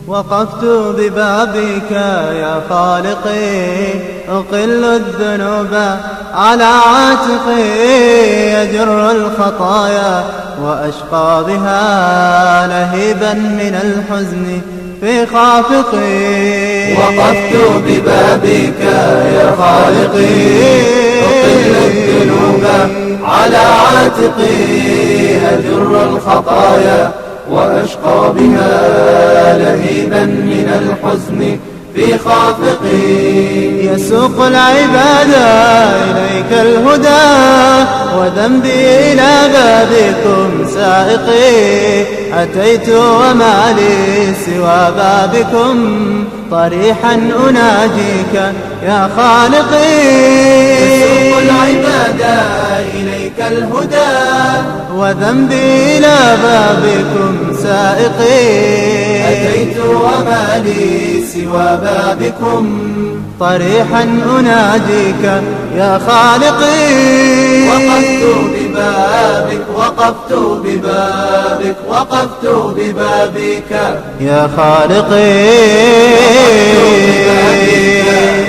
وقفت ببابك يا خالقي أقل الذنوب على عاتقي يجر الخطايا وأشقى بها لهيبا من الحزن في خافقي. وقفت ببابك يا خالقي أقل الذنوب على عاتقي أجر الخطايا وأشقى بها لهيبا من الحزن في خافقي. يسوق العباد إليك الهدى وذنبي إلى بابكم سائقي. أتيت وما لي سوى بابكم طريحا أناجيك يا خالقي. يسوق العباد إليك الهدى وذنبي إلى بابكم سائقي. أتيت وما لي سوى بابكم طريحا أناجيك يا خالقي. وقفت ببابك يا خالقي.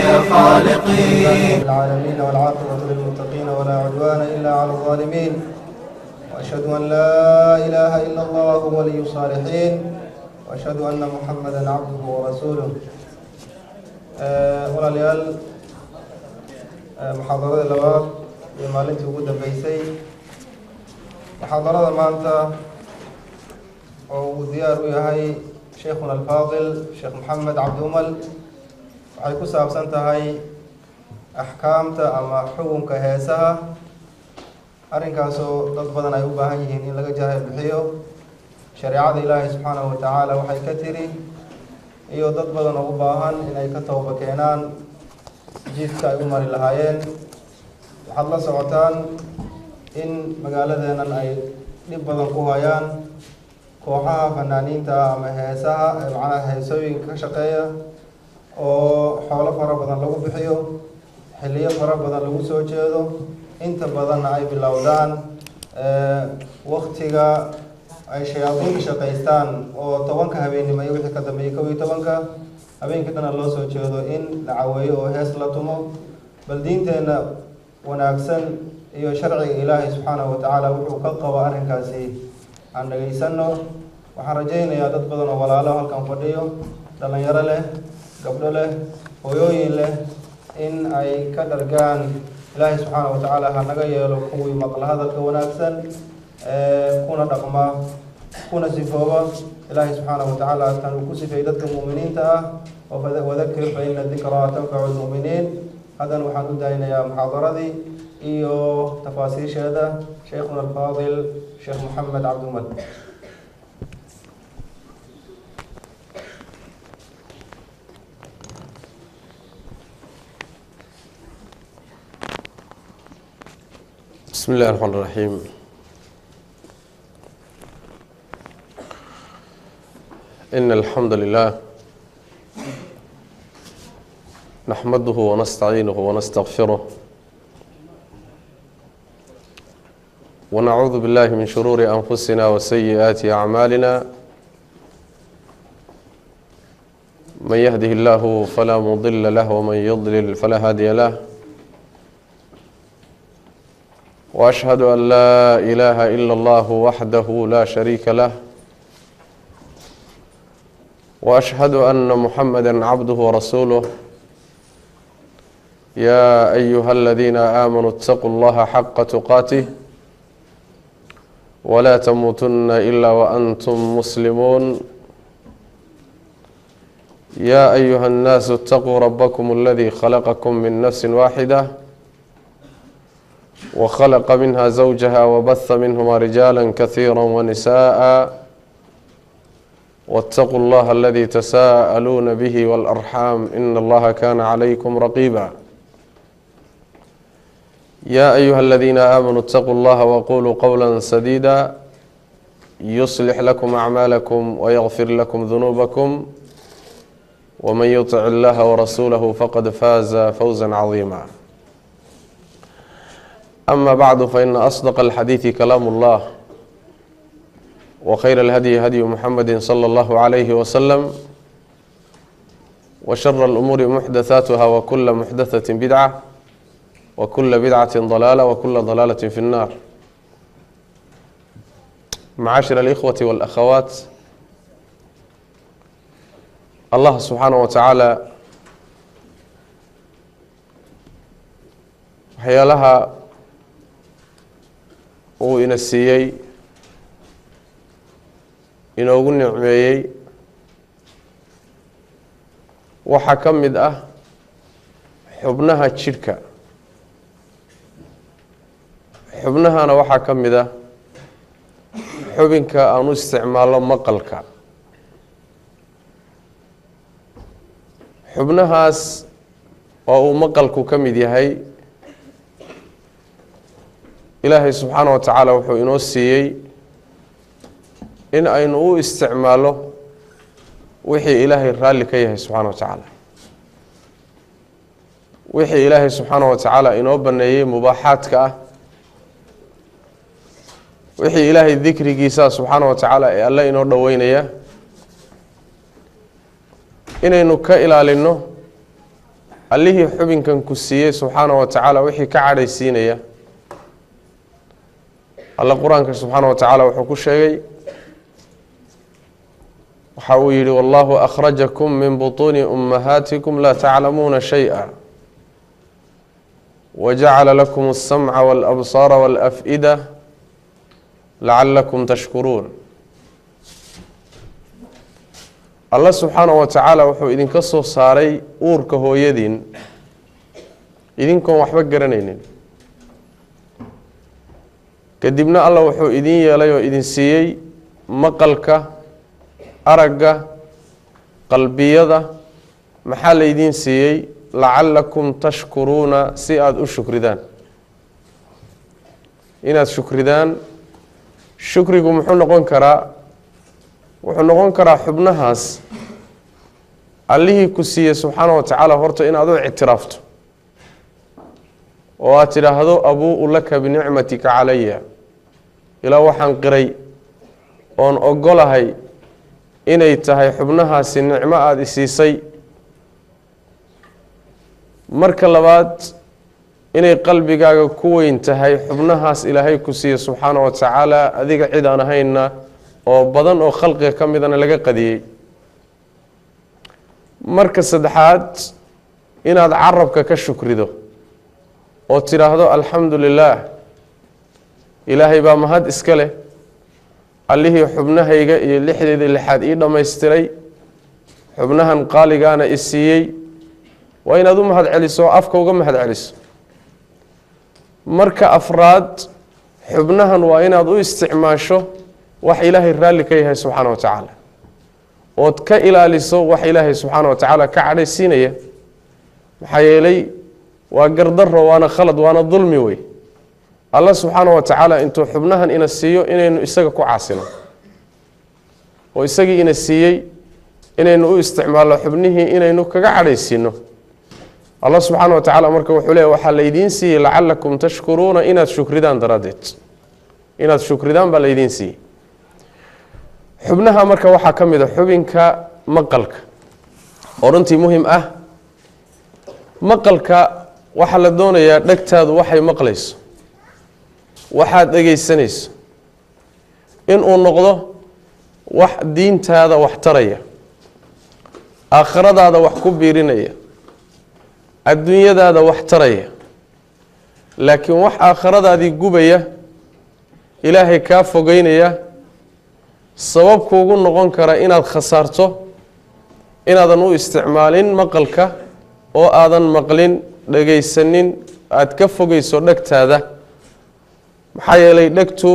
يا خالقي. العالمين والعاقبة للمتقين ولا عدوان إلا على الظالمين، وأشهد أن لا إله إلا الله ولي الصالحين، وأشهد أن محمدا عبده ورسوله. walaalyaal muxaadarada labaad iyo maalintii ugu dambeysay muxaadarada maanta oo uu diyaar u yahay sheikhuna alfaadil sheekh maxamed cabdi umal waxay ku saabsan tahay axkaamta ama xukunka heesaha, arrinkaasoo dad badan ay u baahan yihiin in laga jaahil bixiyo. shareecada ilaahay subxaanahu wa tacaala waxay ka tiri iyo dad badan oo u baahan inay ka tooba keenaan jidka ay u mari lahaayeen. waxaad la socotaan in magaaladeennan ay dhib badan ku hayaan kooxaha fanaaniinta ama heesaha macnaha heesooyinka ka shaqeeya oo xoolo fara badan lagu bixiyo, xilliyo fara badan lagu soo jeedo, inta badanna ay bilowdaan waktiga ay shayaadiin shaqaystaan oo 10ka habeenimo iyo wixii ka dambeeyay 11ka habeenkii dhan loo soo jeedo in la caweeyo oo hees la tumo. bal diinteena wanaagsan iyo sharciga ilaahay subxaanahu wa tacaala wuxuu ka qabo arrinkaasi aan dhageysano. waxaan rajaynayaa dad badan oo walaalo halkan fadhiyo, dhalinyaro leh, gabdho leh, hooyooyin leh, in ay ka dhargaan. ilaahay subxaanahu wa tacaala ha naga yeelo kuwii maqla hadalka wanaagsan kuna dhaqma kuna sifooba. ilaahay subxaanahu wa tacaala kan uu ku sifeeyey dadka mu'miniinta ah oo wadakir fa ina dikraa tanfacu lmu'miniin. haddana waxaan u daynayaa muxaadaradii iyo tafaasiisheeda sheikhuna alfaadil sheekh maxamed cabdi umal. بسم الله الرحمن الرحيم. إن الحمد لله نحمده ونستعينه ونستغفره ونعوذ بالله من شرور أنفسنا وسيئات أعمالنا. من يهده الله فلا مضل له ومن يضلل فلا هادي له. وأشهد أن لا إله إلا الله وحده لا شريك له. وأشهد أن محمدا عبده ورسوله. يا أيها الذين آمنوا اتقوا الله حق تقاته ولا تموتن إلا وأنتم مسلمون. يا أيها الناس اتقوا ربكم الذي خلقكم من نفس واحدة وخلق منها زوجها وبث منهما رجالا كثيرا ونساء واتقوا الله الذي تساءلون به والأرحام إن الله كان عليكم رقيبا. يا أيها الذين آمنوا اتقوا الله وقولوا قولا سديدا يصلح لكم أعمالكم ويغفر لكم ذنوبكم ومن يطع الله ورسوله فقد فاز فوزا عظيما. أما بعد فإن أصدق الحديث كلام الله وخير الهدي هدي محمد صلى الله عليه وسلم وشر الأمور محدثاتها وكل محدثة بدعة وكل بدعة ضلالة وكل ضلالة في النار. معاشر الإخوة والأخوات، الله سبحانه وتعالى waxyaalaha uu ina siiyey inoogu nicmeeyey waxaa ka mid ah xubnaha jidhka. xubnahana waxaa ka mid ah xubinka aan u isticmaalo maqalka. xubnahaas oo uu maqalku ka mid yahay, ilaahay subxaana wa tacaala wuxuu inoo siiyey in aynu u isticmaalo wixii ilaahay raalli ka yahay subxaana wa tacaala. wixii ilaahay subxaana wa tacaala inoo baneeyey mubaaxaadka ah, wixii ilaahay dikrigiisa subxaana wa tacaala ee alle inoo dhoweynaya, inaynu ka ilaalino allihii xubinkan ku siiyey subxaana wa tacaala wixii ka cadhaysiinaya. alle qur-aanka subxaana wa tacaala wuxuu ku sheegay, waxa uu yihi wallahu akhrajakum min butuuni ummahaatikum laa taclamuuna shayئa wajacala lakum الsamca wاlabsaara wاlafئida lacalakum tashkuruun. alle subxaana wa tacaala wuxuu idinka soo saaray uurka hooyadiin idinkoon waxba garanaynin. kadibna alla wuxuu idin yeelay oo idin siiyey maqalka, aragga, qalbiyada. maxaa la idin siiyey? lacalakum tashkuruuna, si aada u shukridaan. inaad shukridaan. shukrigu muxuu noqon karaa? wuxuu noqon karaa xubnahaas allihii ku siiyey subxaana wa tacaala horta inaad u ictiraafto oo aad tidhaahdo abuu-u laka binicmatika calaya, ilaa waxaan qiray oon ogolahay inay tahay xubnahaasi nicmo aada isiisay. marka labaad, inay qalbigaaga ku weyn tahay xubnahaas ilaahay ku siiye subxaana wa tacaala, adiga cid aan ahayna oo badan oo khalqiga ka midana laga qadiyey. marka saddexaad, inaad carabka ka shukrido oo tidhaahdo alxamdu lilaah, ilaahay baa mahad iska leh, allihii xubnahayga iyo lixdeedii lixaad ii dhammaystiray, xubnahan qaaligaana i siiyey. waa inaad u mahad celiso oo afka uga mahad celiso. marka afraad, xubnahan waa inaad u isticmaasho wax ilaahay raalli ka yahay subxaana wa tacaala, ood ka ilaaliso wax ilaahay subxaana wa tacaala ka cadhaysiinaya. maxaa yeelay waa gardaro, waana khalad, waana dulmi wey. alla subxaana wa tacaala intuu xubnahan ina siiyo inaynu isaga ku caasino, oo isagii ina siiyey inaynu u isticmaalno xubnihii inaynu kaga cadhaysiino. allah subxaana wa tacaala marka wuxuu leeya waxaa laydiin siiyey lacalakum tashkuruuna, inaad shukridaan daraaddeed. inaad shukridaan baa laydiin siiyey. xubnaha marka waxaa ka mid a xubinka maqalka oo runtii muhim ah. maqalka waxaa la doonayaa dhegtaadu waxay maqlayso, waxaad dhegaysanayso, inuu noqdo wax diintaada wax taraya, aakhiradaada wax ku biirinaya, adduunyadaada wax taraya. laakiin wax aakhiradaadii gubaya, ilaahay kaa fogeynaya, sabab kuugu noqon kara inaad khasaarto, inaadan u isticmaalin maqalka oo aadan maqlin, dhegaysanin, aad ka fogeyso dhegtaada. maxaa yeelay dhegtu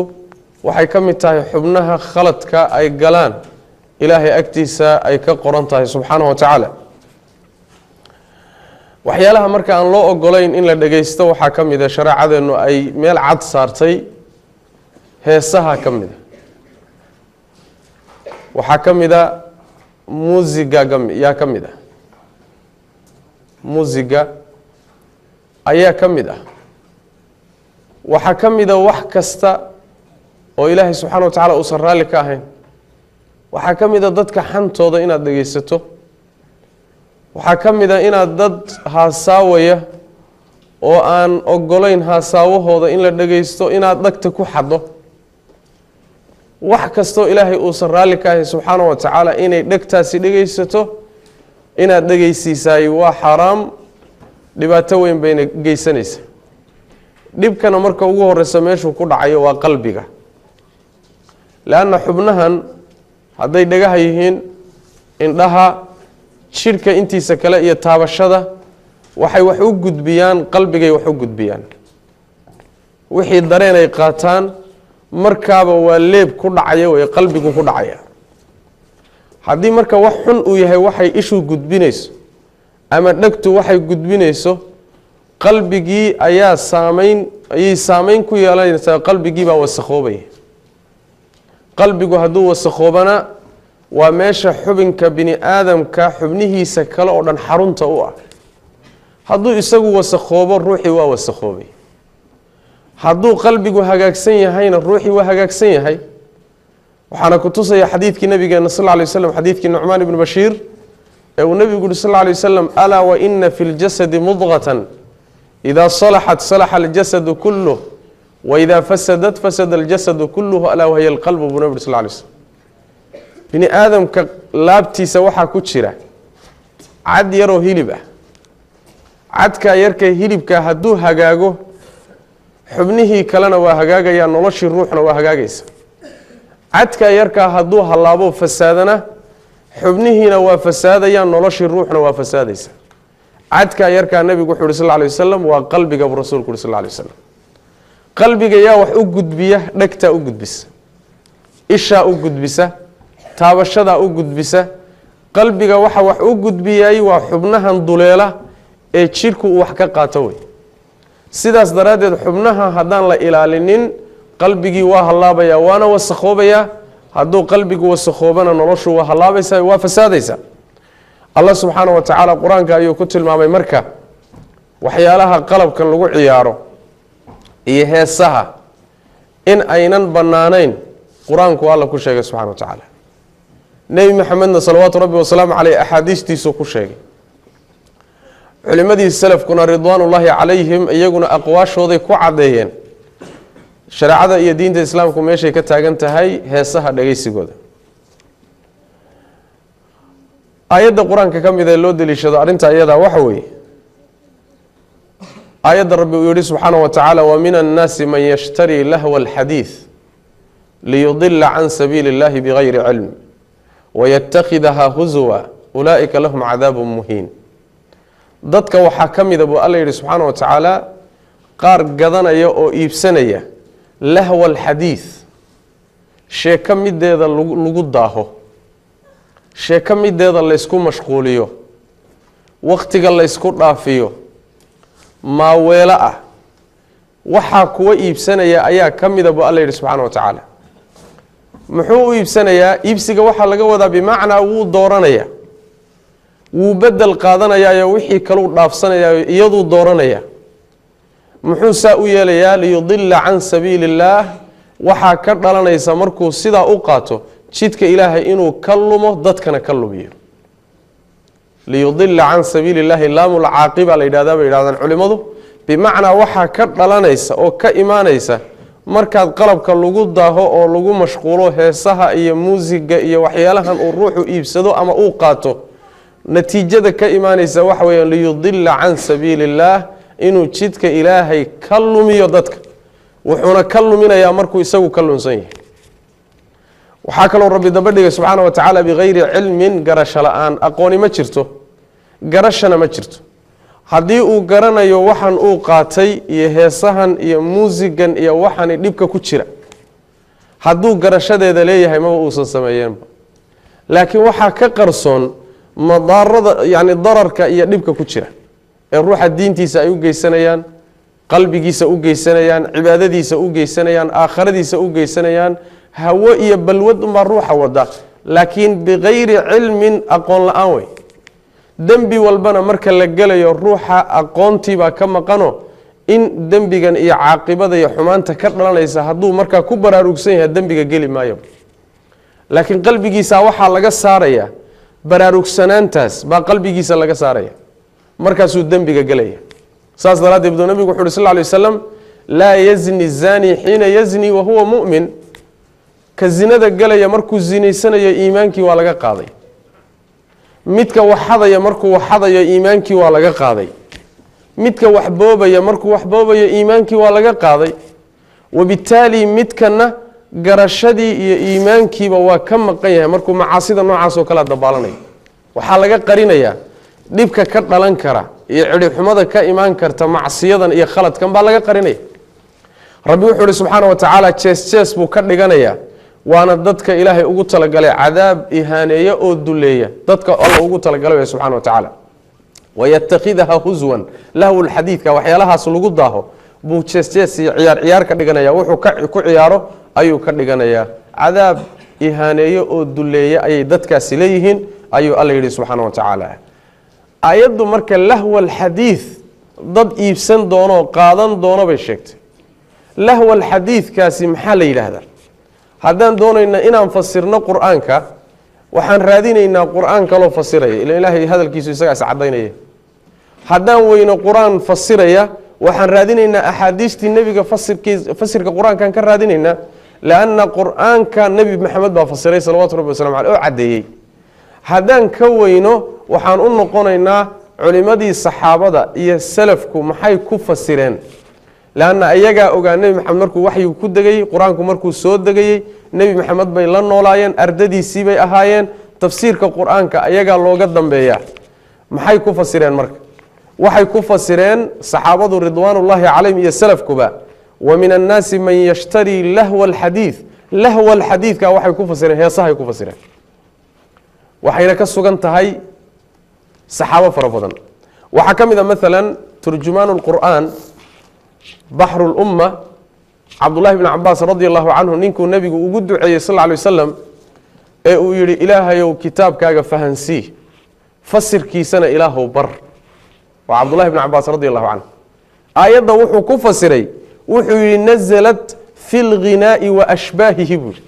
waxay ka mid tahay xubnaha khaladka ay galaan ilaahay agtiisa ay ka qoran tahay subxaana wa tacaala. waxyaalaha marka aan loo ogolayn in la dhegaysto waxaa ka mid a, shareecadeennu ay meel cad saartay, heesaha ka mid a. waxaa ka mid a muusiga yaa ka mid ah. muusiga ayaa ka mid ah. waxaa ka mid a wax kasta oo ilaahay subxaana wa tacaala uusan raalli ka ahayn. waxaa ka mid a dadka xantooda inaad dhegaysato. waxaa ka mid a inaad dad haasaawaya oo aan ogolayn haasaawahooda in la dhagaysto inaad dhagta ku xaddo wax kastoo ilaahay uusan raalli ka ahayn subxaana wa tacaala inay dhegtaasi dhegaysato inaad dhegaysiisaay waa xaaraam dhibaato weyn bayna geysanaysa dhibkana marka ugu horeysa meeshuu ku dhacayo waa qalbiga leanna xubnahan hadday dhagaha yihiin indhaha jidhka intiisa kale iyo taabashada waxay wax u gudbiyaan qalbigay wax u gudbiyaan wixii dareen ay qaataan markaaba waa leeb ku dhacaya way qalbigu ku dhacaya haddii marka wax xun uu yahay waxay ishu gudbinayso ama dhagtu waxay gudbinayso qalbigii ayay saameyn ku yeelanaysaa qalbigii baa wasakhoobaya qalbigu hadduu wasakhoobana waa meesha xubinka bini aadamka xubnihiisa kale oo dhan xarunta u ah hadduu isagu wasakhoobo ruuxii waa wasakhoobay hadduu qalbigu hagaagsan yahayna ruuxii waa hagaagsan yahay waxaana ku tusaya xadiidkii nabigeena sal lay waslam xadiidkii nucmaan ibnu bashiir ee uu nabigu yuri sal lay wasalam alaa wa ina fi ljasadi mudqatan idaa salaxat salaxa aljasadu kulluh waidaa fasadat fasada aljasadu kulluhu alaa wahiya alqalbu buu nabi uri sal lay waslam bini aadamka laabtiisa waxaa ku jira cad yaroo hilib ah cadkaa yarka hilibka hadduu hagaago xubnihii kalena waa hagaagaya noloshii ruuxna waa hagaagaysa cadkaa yarkaa hadduu hallaabo fasaadana xubnihiina waa fasaadayaan noloshii ruuxna waa fasaadaysa cadkaa yarkaa nabigu wuxuu uhi sal lay wasalam waa qalbiga buu rasuulku uhi sal lay wasalam qalbiga yaa wax u gudbiya dhegtaa u gudbisa ishaa u gudbisa taabashadaa u gudbisa qalbiga waxa wax u gudbiyay waa xubnahan duleela ee jidhku uu wax ka qaato wey sidaas daraaddeed xubnaha haddaan la ilaalinin qalbigii waa hallaabaya waana wasakhoobaya hadduu qalbigu wasakhoobana noloshu waa hallaabaysa waa fasaadaysa allah subxaana wa tacaala qur-aanka ayuu ku tilmaamay marka waxyaalaha qalabkan lagu ciyaaro iyo heesaha in aynan bannaanayn qur-aanku alla ku sheegay subxana wa tacaala nebi maxamedna salawaatu rabbi wasalaamu caleyh axaadiistiisuu ku sheegay culimadii salafkuna ridwaanullaahi calayhim iyaguna aqwaashooday ku caddeeyeen shareecada iyo diinta islaamku meeshay ka taagan tahay heesaha dhagaysigooda aayadda qur-aanka ka mid ee loo deliishado arrinta iyadaa waxa weeye aayadda rabbi uu yihi subxaana wa tacaala wa min annaasi man yashtarii lahwa alxadiid liyudila can sabiili اllahi bigayri cilm wayatakidaha huzwa ulaa'ika lahum cadaabu muhiin dadka waxaa ka mida buu alla yidhi subxaana wa tacaala qaar gadanaya oo iibsanaya lahwa alxadiid sheeko mideeda lagu daaho sheeko mideeda laysku mashquuliyo wakhtiga laysku dhaafiyo maaweelo ah waxaa kuwa iibsanaya ayaa ka mida buu alla yidhi subxaana wa tacaala muxuu u iibsanayaa iibsiga waxaa laga wadaa bimacnaa wuu dooranaya wuu bedel qaadanayaayo wixii kaluu dhaafsanayaayo iyaduu dooranaya muxuu saa u yeelayaa liyudila can sabiili illaah waxaa ka dhalanaysa markuu sidaa u qaato jidka ilaahay inuu ka lumo dadkana ka lumiyo liyudila can sabiili illaahi laamulcaaqiba la yidhahdaa bay yidhahdaan culimmadu bimacnaa waxaa ka dhalanaysa oo ka imaanaysa markaad qalabka lagu daaho oo lagu mashquulo heesaha iyo muusiga iyo waxyaalahan uu ruuxu iibsado ama uu qaato natiijada ka imaanaysa waxa weeyaan liyudila can sabiili illaah inuu jidka ilaahay ka lumiyo dadka wuxuuna ka luminayaa markuu isagu ka lunsan yahay waxaa kaloo rabbi daba dhigay subxaana wa tacaala bigayri cilmin garasho la-aan aqooni ma jirto garashana ma jirto haddii uu garanayo waxan uu qaatay iyo heesahan iyo muusigan iyo waxani dhibka ku jira hadduu garashadeeda leeyahay maba uusan sameeyeenba laakiin waxaa ka qarsoon madaarada yani dararka iyo dhibka ku jira ee ruuxa diintiisa ay u geysanayaan qalbigiisa u geysanayaan cibaadadiisa u geysanayaan aakhiradiisa u geysanayaan hawo iyo balwad unbaa ruuxa wada laakiin bigayri cilmin aqoon la-aan wey dembi walbana marka la gelayo ruuxa aqoontiibaa ka maqano in dembigan iyo caaqibada iyo xumaanta ka dhalanaysa hadduu markaa ku baraarugsan yahay dembiga geli maayo laakiin qalbigiisa waxaa laga saaraya baraarugsanaantaas baa qalbigiisa laga saaraya markaasuu dembiga gelaya saas daraaddeed buu nabigu wuxuu sal lay wasalam laa yazni zani xiina yazni wahuwa mu'min ka zinada gelaya markuu zinaysanayo iimaankii waa laga qaaday midka waxadaya markuu waxadayo iimaankii waa laga qaaday midka waxboobaya markuu waxboobayo iimaankii waa laga qaaday wabitaali midkana garashadii iyo iimaankiiba waa ka maqan yahay markuu macaasida noocaas oo kala dabaalanayo waxaa laga qarinayaa dhibka ka dhalan kara iyo cidhibxumada ka imaan karta macsiyadan iyo khaladkan baa laga qarinaya rabbi wuxuu ihi subxaana wa tacaala jees buu ka dhiganayaa waana dadka ilaahay ugu talagalay cadaab ihaaneeya oo duleeya dadka alla ugu talagalay subxana wa tacaala wayatakidaha huswan lahw lxadiidka waxyaalahaas lagu daaho buu jees iyo ciyaar ka dhiganaya wuxuu ku ciyaaro ayuu ka dhiganayaa cadaab ihaaneeyo oo duleeya ayay dadkaasi leeyihiin ayuu alla yidhi subxaana wa tacaala aayaddu marka lahwa alxadiid dad iibsan doonoo qaadan doono bay sheegtay lahwa alxadiidkaasi maxaa la yidhaahdaa haddaan doonayna inaan fasirno qur-aanka waxaan raadinaynaa qur-aan kaloo fasiraya ila ilaahay hadalkiisu isagaas cadaynaya haddaan weyno qur-aan fasiraya waxaan raadinaynaa axaadiistii nebiga fasirka qur-aankaan ka raadinaynaa lanna qur-aanka nebi maxamed baa fasiray salawatu rabbi waslamu aleh oo caddeeyey haddaan ka weyno waxaan u noqonaynaa culimadii saxaabada iyo salafku maxay ku fasireen lanna ayagaa ogaa nebi maxamed markuu waxyigu ku degayey qur-aanku markuu soo degayey nebi maxamed bay la noolaayeen ardadiisii bay ahaayeen tafsiirka qur-aanka ayagaa looga dambeeyaa maxay ku fasireen marka waxay ku fasireen saxaabadu ridwaanullaahi calayhim iyo salafkuba wa min annaasi man yashtarii lahwa alxadiid lahwa alxadiidka waxay ku fasireen heesahay ku fasireen waxayna ka sugan tahay saxaabo fara badan waxaa ka mid a maalan turjumaan lqur'aan baxru lumma cabdullahi bn cabaas radi allahu canhu ninkuu nebigu ugu duceeyey sal lay wasalam ee uu yihi ilaahayow kitaabkaaga fahansii fasirkiisana ilaahow bar waa cabdullahi bn cabaas radi allahu canhu aayadda wuxuu ku fasiray wuxuu yihi nazalat fi lghinaa'i wa ashbaahihi buu yihi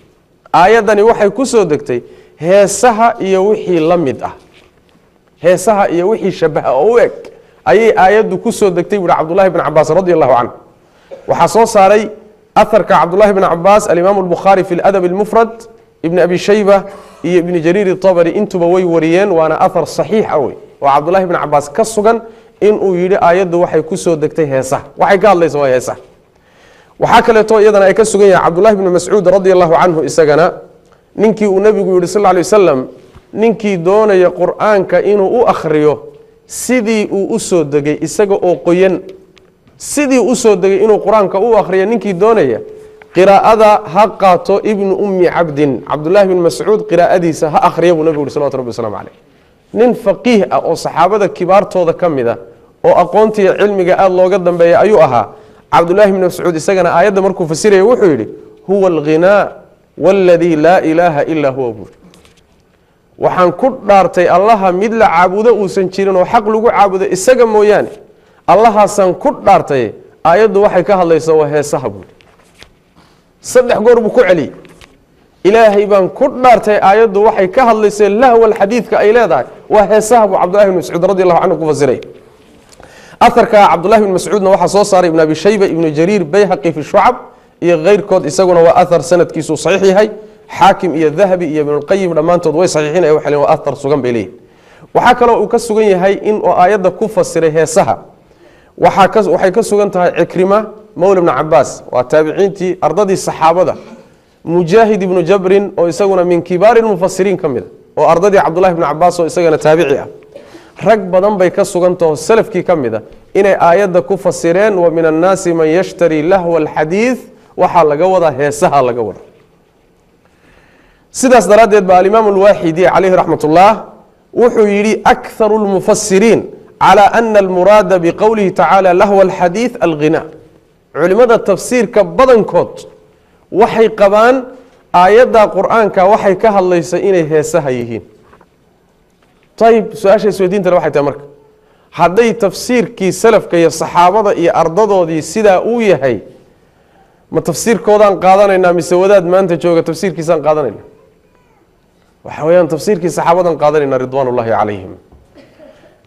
aayaddani waxay ku soo degtay heesaha iyo wixii la mid ah heesaha iyo wixii shabaha oo u eg ayay aayaddu ku soo degtay buuhi cabdullahi bn cabaas radi allahu canhu waxaa soo saaray aharka cabdullahi bn cabaas alimaamu albukhaari fi ladab almufrad ibn abi shayba iyo ibni jariir itabari intuba way wariyeen waana ahar saxiixa wey oo cabdullahi bn cabaas ka sugan inuu yidhi aayaddu waxay ku soo degtay heesaha waxay ka hadlaysa waa heesaha waxaa kaleeto iyadana ay ka sugan yahay cabdullahi bni mascuud radi allahu canhu isagana ninkii uu nebigu yihi sal lay wasalam ninkii doonaya qur-aanka inuu u akhriyo sidii uu u soo degay isaga oo qoyan sidii u soo degay inuu qur-aanka u akhriyo ninkii doonaya qiraa'ada ha qaato ibnu ummi cabdin cabdullahi bn mascuud qiraa'adiisa ha akhriya buu nebigu yihi salawatu rabbi waslamu caleyh nin faqiih ah oo saxaabada kibaartooda ka mid a oo aqoontiiyo cilmiga aada looga dambeeya ayuu ahaa cabdullahi bni mascuud isagana aayadda markuu fasiraya wuxuu yidhi huwa alghinaa waladii laa ilaaha ilaa huwa buuri waxaan ku dhaartay allaha mid la caabudo uusan jirin oo xaq lagu caabudo isaga mooyaane allahaasaan ku dhaartay aayaddu waxay ka hadlaysaa waa heesaha buuri 3 goor buu ku celiyey ilaahay baan ku dhaartay aayaddu waxay ka hadlaysay lahwal xadiidka ay leedahay waa heesaha buu cabdullahi bn mascuud radi allahu canhu ku fasiray aharka cabdullahi bn mascuudna waxaa soo saaray ibn abi shayba ibnu jariir bayhaqi fi shucab iyo keyrkood isaguna waa ahar sanadkiisuu saxiix yahay xaakim iyo dahabi iyo ibnulqayim dhammaantood way saxiixin waxay waa ahar sugan bay leeyihin waxaa kaloo uu ka sugan yahay in uu aayadda ku fasiray heesaha waxay ka sugan tahay cikrima mawla bni cabaas waa taabiciintii ardadii saxaabada mujaahid ibnu jabrin oo isaguna min kibaari mufasiriin ka mid a oo ardadii cabdullahi bni cabaas oo isagana taabici ah rag badan bay ka sugantaho salafkii ka mid a inay aayadda ku fasireen wa min annaasi man yashtarii lahwa alxadiid waxaa laga wadaa heesaha laga wada sidaas daraaddeed ba alimaam alwaaxidi calayhi raxmat ullah wuxuu yidhi akharu lmufasiriin calى ana almuraada biqowlihi tacaala lahwa alxadiid alghina culimada tafsiirka badankood waxay qabaan aayadda qur-aanka waxay ka hadlaysa inay heesaha yihiin ayib su-aasha isweydiintana waxay tahay marka hadday tafsiirkii salafka iyo saxaabada iyo ardadoodii sidaa uu yahay ma tafsiirkoodaan qaadanaynaa mise wadaad maanta jooga tafsiirkiisaan qaadanayna وحويان تفسير كي صحابة قادرين رضوان الله عليهم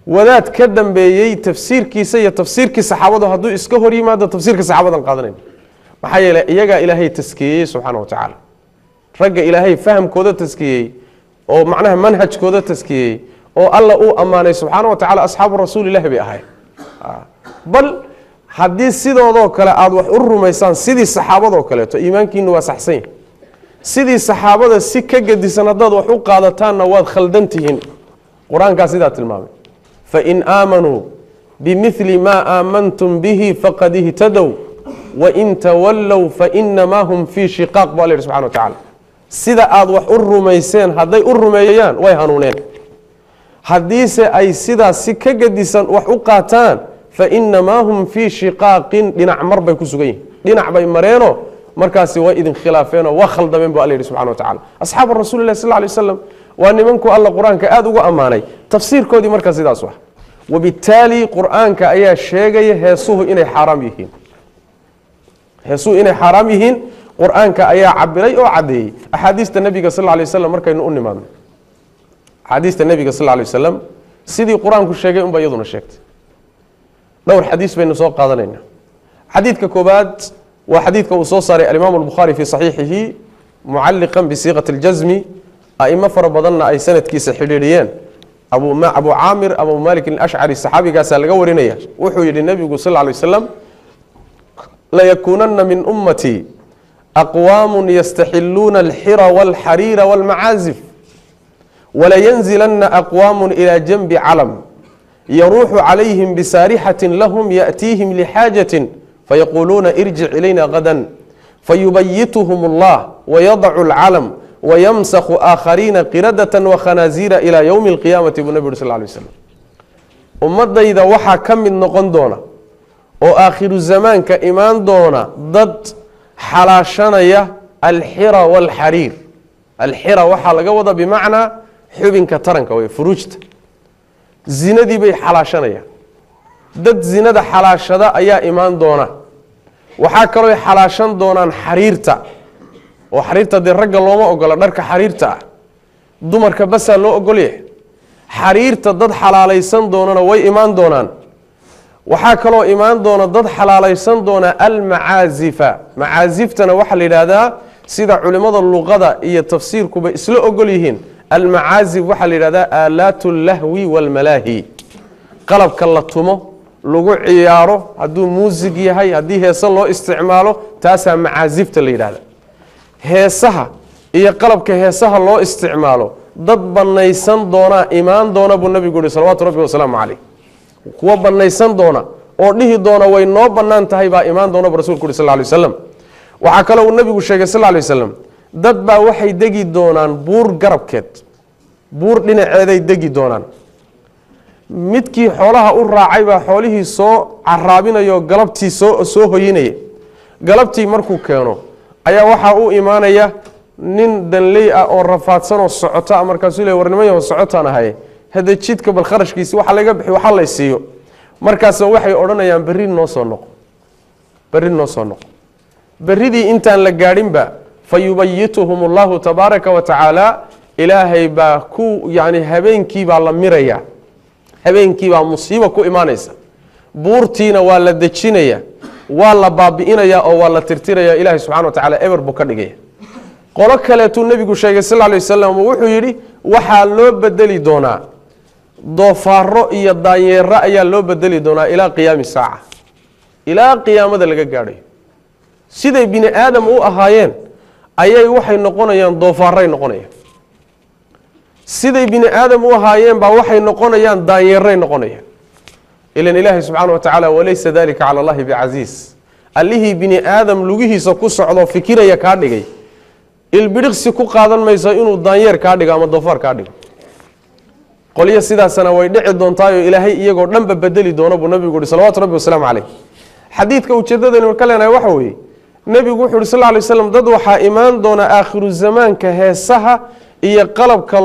wadaad ka dambeeyay tafsiirkiisa iyo tafsiirkii saxaabadu hadduu iska hor yimaado tafsiirka saxaabadan qaadanayn maxaa yeelay iyaga ilaahay taskiyey subxaanahu wa tacaala ragga ilaahay fahamkooda taskiyey oo macnaha manhajkooda taskiyey oo alla uu ammaanay subxaanahu wa tacaala asxaabu rasuulillahi bay ahayd bal haddii sidoodoo kale aada wax u rumaysaan sidii saxaabadoo kaleeto iimaankiinu waa saxsan yahay sidii saxaabada si ka gedisan haddaad wax u qaadataanna waad khaldan tihiin qur-aankaa sidaa tilmaamay فإن آمنوا بمثل ما آمنتم به فقد اهتدوا وإن تولوا فإنما هم في شقاق بالله سبحانه وتعالى سيدا آد وح الرميسين هذي الرميان ويهانونين حديث أي سيدا سكا قديسا وحقاتان فإنما هم في شقاق لنعمر بيكسوغين لنعبا مرينو مركاسي وإذن خلافين وخلد من بالله سبحانه وتعالى أصحاب الرسول الله صلى الله عليه وسلم وأن منكم الله قرآن كآد وأماني تفسير كودي مركز دا صح وبالتالي قرآن كأي شيء هيسوه إني حرام يهين هيسوه إني حرام يهين قرآن كأي عبري أو عدي أحاديث النبي صلى الله عليه وسلم مركز نقول نمام حديث النبي صلى الله عليه وسلم سيدي قرآن كل شيء بيضون الشيء دور حديث بين سوق قادرين حديث ككوبات وحديث كوصوصر الإمام البخاري في صحيحه معلقا بصيغة الجزم أئمة فربضنا أي سنة كيس حريريين أبو عامر أبو مالك الأشعري الصحابي قال سألقورينيه وحوي للنبي صلى الله عليه وسلم لا يكونن من أمتي أقوام يستحلون الحرى والحرير والمعازف ولا ينزلن أقوام إلى جنب علم يروح عليهم بسارحة لهم يأتيهم لحاجة فيقولون ارجع إلينا غدا فيبيتهم الله ويضع العلم ويمسخ آخرين قردة وخنازير إلى يوم القيامة بالنبي صلى الله عليه وسلم أمد إذا وحى كم من نقن دونا وآخر الزمان كإيمان دونا ضد حلاشانية الحرى والحرير الحرى وحى لقوضة بمعنى حبن كترنك وفروجت زندي بي حلاشانية ضد زند حلاشة أيا إيمان دونا وحى كروي حلاشان دونا حريرتا وحريرتا دي الرجل لوما أقول نرك حريرتا دمرك بس لو أقوله حريرتا ضد حلاليسان دونان وي إيمان دونان وحاكلو إيمان دونا ضد حلاليسان دونا المعازف معازفتنا وحل هذا سيدا علماء اللغة إيه تفسير كوبا إسلو أقوليهن المعازف وحل هذا آلات اللهو والملاهي قلب كاللطمو لغو عيارو هدو موسيقي هاي هدي هيسان لو استعماله تاسا معازفتا اللي هذا heesaha iyo qalabka heesaha loo isticmaalo dad banaysan doona iimaan doona buu nabigu yiri salawaatu rabbi wa salaamu alayhi kuwa banaysan doona oo dhihi doona way noo banaan tahay baa iimaan doona rasuulku sallallahu alayhi wasallam waxa kale uu nabigu sheegay sallallahu alayhi wasallam dad baa waxay degi doonaan buur garabkeed buur dhinaceeday degi doonaan midkii xoolaha u raacay baa xoolihii soo caraabinayo galabtii soo hoyinay galabtii markuu keeno ayaa waxa uu iimaanaya nin danley ah oo rafaadsan oo socota markaas uu leeyahay warnimayo socotaan ahay hada jidka bal kharashkiisa waxa laga bixi waxa la siiyo markaas waxay oranayaan berri noo soo noqo berridii intaan la gaadhin ba fayubayituhum Allah tabaaraka wa ta'ala ilaahay ba ku yaani habeenkii baa la miraya habeenkii baa musiibo ku iimaanaysa buurtiina waa la dejinaya waa la baabi'inaya oo waa la tirtiraya ilaahay subhanahu wa ta'ala ever buu ka dhigay qolo kale tuu nabigu sheegay sallallahu alayhi wasallam wuxuu yiri waxa loo bedeli doonaa doofaaro iyo daanyeero ayaa loo bedeli doonaa ilaa qiyaami saaca ilaa qiyaamada laga gaadhay siday bini aadam u ahaayeen ayay waxay noqonayaan doofaaray noqonayaan siday bini aadam u ahaayeen baa waxay noqonayaan daanyeeray noqonayaan إلى إله سبحانه وتعالى وليس ذلك على الله بعزيز اللي بني آدم لغيه سكوس على فكرة يكادي البرغس كو قادن ما يسألون الضانير كادي أما الضفار كادي قال يا سيدة سنة ويدع الدون طايو إلهي يقول نم بدلي دون أبو النبي يقول صلوات ربي والسلام عليه حديث كوتشدد إنه كلنا وحوي النبي يقول صلى الله عليه وسلم ضد وحا إيمان دون آخر الزمان كهسها iyo qalabka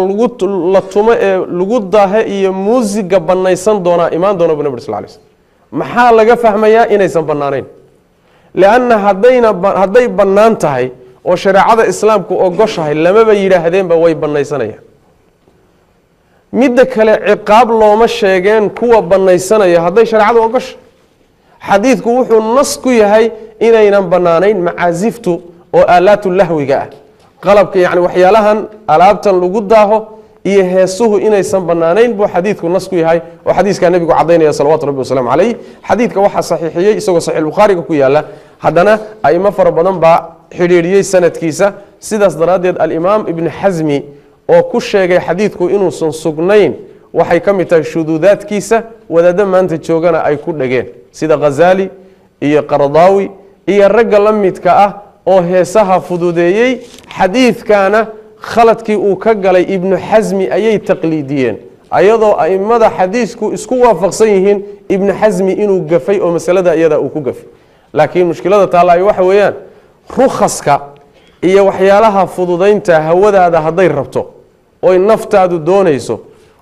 la tumo ee lagu daahay iyo muusiga banaysan doona iimaan doona nabi sallallahu alayhi wasallam maxaa laga fahmayaa inaysan banaanayn laana hadday banaan tahay oo shareecada islaamku ogoshahay lamaba yidhaahdeenba way bannaysanayaan. midda kale ciqaab looma sheegeen kuwa bannaysanaya hadday shareecadu ogosha. xadiidku wuxuu nas ku yahay inaynan bannaanayn macaasiftu oo aalaatu lahwiga ah, qalabka yani waxyaalahan alaabtan lagu daaho iyo heesuhu inaysan bannaanayn buu xadiidku nas ku yahay oo xadiiskaa nebigu cadaynaya salawaatu rabbi wasalaamu calayh. xadiidka waxaa saxiixiyey isagoo saxiix bukhaariga ku yaala, haddana aimo fara badan baa xidhiidhiyey sanadkiisa. sidaas daraaddeed alimaam ibni xasmi oo ku sheegay xadiidku inuusan sugnayn waxay ka mid tahay shuduudaadkiisa, wadaaddo maanta joogana ay ku dhegeen sida ghazaali iyo qaradaawi iyo ragga la midka ah oo heesaha fududeeyey. xadiidkana khaladkii uu ka galay ibnu xasmi ayay taqliidiyeen, ayadoo a'immada xadiisku isku waafaqsan yihiin ibnu xasmi inuu gafay oo masalada iyada uu ku gafay. laakiin mushkilada taallaayo waxa weeyaan rukhaska iyo waxyaalaha fududaynta hawadaada hadday rabto oy naftaadu doonayso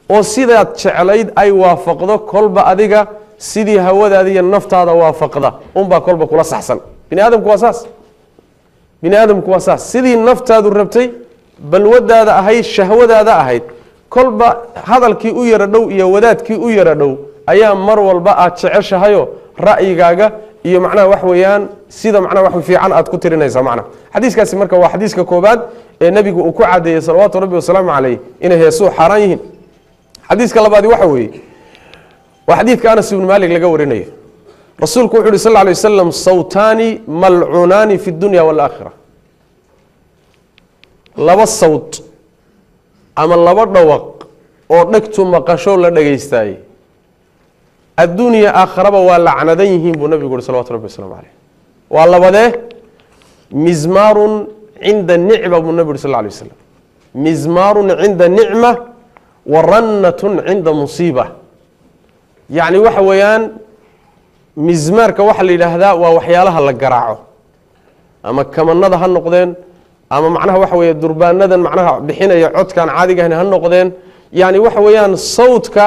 oo sidaad jeclayd ay waafaqdo, kolba adiga sidii hawadaada iyo naftaada waafaqda unbaa kolba kula saxsan. bini aadamku waa saas, bini aadamku waa saas, sidii naftaadu rabtay balwadaada ahayd shahwadaada ahayd, kolba hadalkii u yara dhow iyo wadaadkii u yara dhow ayaa mar walba aad jeceshahayo ra'yigaaga iyo macnaha wax weeyaan sida macnaha wax fiican aad ku tirinaysaa macnaha. xadiiskaasi marka waa xadiiska koobaad ee nebigu uu ku cadeeyey salawaatu rabbi wasalaamu calayh inay heesuhu xaaraan yihiin. xadiiska labaadi waxa weeye waa xadiidka anas ibnu maalik laga warinayo. rasuulku wuxu uhi sal lla alay wasalam sawtaani malcuunaani fi dunya waalaakhira. laba sawt ama laba dhawaq oo dhegtu maqasho la dhagaystaayey adduuniya aakharaba waa lacnadan yihiin buu nabigu uhi salawatu rabbi wasalaamu calayh. waa labadee? mizmaarun cinda nicma buu nabi uhi sal lla alay wasalam. mizmaarun cinda nicma wa rannatun cinda musiiba. yacni waxa weeyaan mizmaarka waxaa la yidhaahdaa waa waxyaalaha la garaaco, ama kamanada ha noqdeen ama macnaha waxa weeye durbaanadan macnaha bixinaya codkan caadigahan ha noqdeen. yani waxa weeyaan sawdka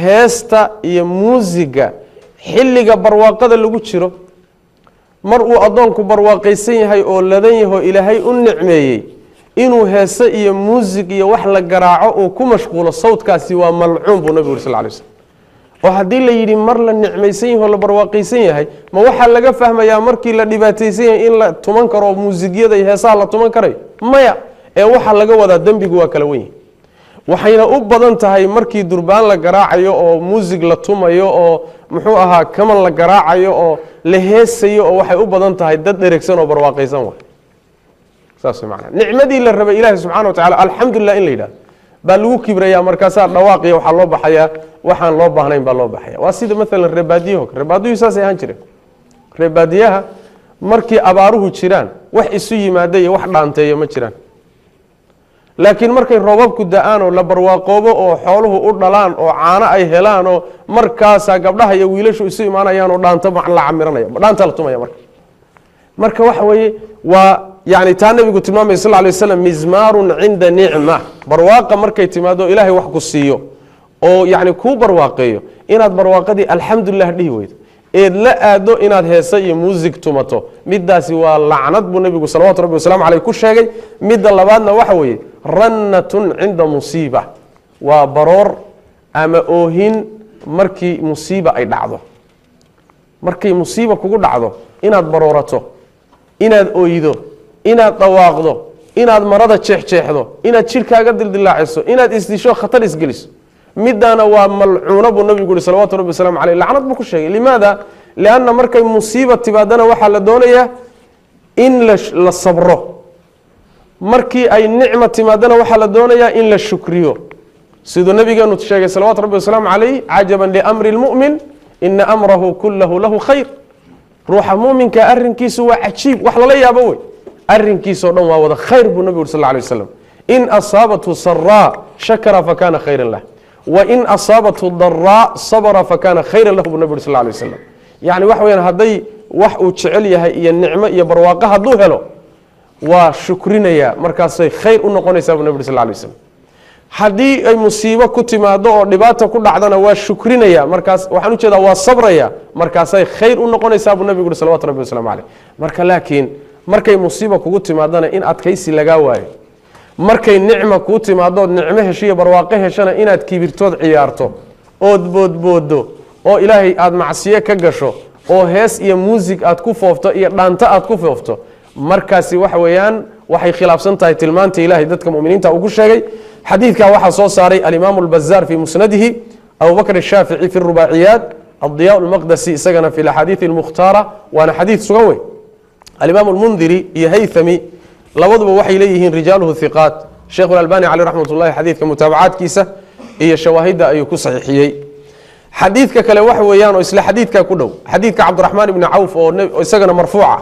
heesta iyo muusiga xilliga barwaaqada lagu jiro, mar uu addoonku barwaaqaysan yahay oo ladan yaho ilaahay u nicmeeyey, inuu heese iyo muusig iyo wax la garaaco uu ku mashquulo, sawdkaasi waa malcuun buu nabigu uri sal lay slm. oo haddii la yidhi mar la nicmaysan yaho la barwaaqaysan yahay, ma waxaa laga fahmayaa markii la dhibaataysan yahay in la tuman karo muusigyada iyo heesaha la tuman karayo? maya, ee waxaa laga wadaa dembigu waa kala wenyahy. waxayna u badan tahay markii durbaan la garaacayo oo muusig la tumayo oo muxuu ahaa kaman la garaacayo oo la heesayo, oo waxay u badan tahay dad dheregsan oo barwaaqaysan waay. saas macnaa nicmadii la rabay ilaahi subxana wa tacala alxamdulilah in la yidhahdo baa lagu kibrayaa, markaasaa dhawaaqiya waxaa loo baxayaa waxaan loo baahnayn baa loo baxaya. waa sida maalan reebaadiyaho reebaadiyuhu saasay ahaan jireen. reebaadiyaha markii abaaruhu jiraan wax isu yimaada iyo wax dhaanteeyo ma jiraan, laakiin markay roobabku da-aan oo la barwaaqoobo oo xooluhu u dhalaan oo caano ay helaan oo markaasaa gabdhaha iyo wiilashu isu imaanayaan oo dhaanto la camiranaya, dhaanta la tumaya. marka waxa weeye waa yani taa nabigu tilmaamay sal lay waslam mizmaarun cinda nicma. barwaaqa markay timaado ilaahay wax ku siiyo oo yani kuu barwaaqeeyo, inaad barwaaqadii alxamdulilah dhihi weydo eed la aado inaad heese iyo muusig tumato, midaasi waa lacnad buu nabigu salawatu rabbi wasalaamu caleyh ku sheegay. midda labaadna waxa weeye rannatun cinda musiiba, waa baroor ama oohin markii musiiba ay dhacdo. markay musiiba kugu dhacdo inaad baroorato, inaad oydo, inaad dhawaaqdo, inaad marada jeexjeexdo, inaad jidhkaaga dildilaaciso, inaad isdisho khatar isgeliso, midaana waa malcuuna buu nabigu yihi salawatu rabbi wasalaamu caleyh. lacnad buu ku sheegay. limaada? lianna markay musiiba timaadana waxaa la doonayaa in la sabro, markii ay nicma timaadana waxaa la doonayaa in la shukriyo. siduu nabigeenu sheegay salawatu rabbi wasalaamu caleyh, cajaban liamri lmu'min ina amrahu kulahu lahu khayr. ruuxa muminka arinkiisu waa cajiib, wax lala yaabo wey. arinkiisao dhan waa wada khayr buu nabigu uri sal lay waslam. in asaabathu saraa shakara fakana khayran lah, wain asaabathu daraa sabra fakana khayran lahu buu nabig uri sal lay waslam. yani waxa weyaan hadday wax uu jecel yahay iyo nicmo iyo barwaaqo hadduu helo waa shukrinaya, markaasay khayr u noqonaysaa buu nabig uri sal lay waslam. haddii ay musiibo ku timaado oo dhibaata ku dhacdana waa shukrinaya, markaas waxaan ujeedaa waa sabraya, markaasay khayr u noqonaysaa buu nabigu uri salawatu rabbi wasalaamu caleyh. marka laakiin markay musiiba kugu timaadana in adkaysi lagaa waayo, markay nicma kuu timaadood nicmo heshiyo barwaaqo heshana inaad kibirtood ciyaarto ood boodboodo oo ilaahay aad macsiye ka gasho oo hees iyo muusig aad ku foofto iyo dhaanto aad ku foofto, markaasi waxa weeyaan waxay khilaafsan tahay tilmaanta ilaahay dadka mu'miniinta ugu sheegay. xadiidka waxaa soo saaray alimaamu albazaar fi musnadihi, abu bakr ashaafici fi rubaaciyaat, الضياء المقدسي isagana في الأحاديث المختارة waana xadiid sugan wey. الإمام المنذري iyo haythami labaduba waxay leeyihiin rijaaluhu ثiqaat. sheekh الألباني calيه رaxmat ullahi xadiidka mutaabacaadkiisa iyo shawaahidda ayuu ku saxiixiyey. xadiidka kale waxa weeyaan oo isla xadiidka ku dhow xadiidka cabdiraxmaan ibni cawf oo isagana marfuuca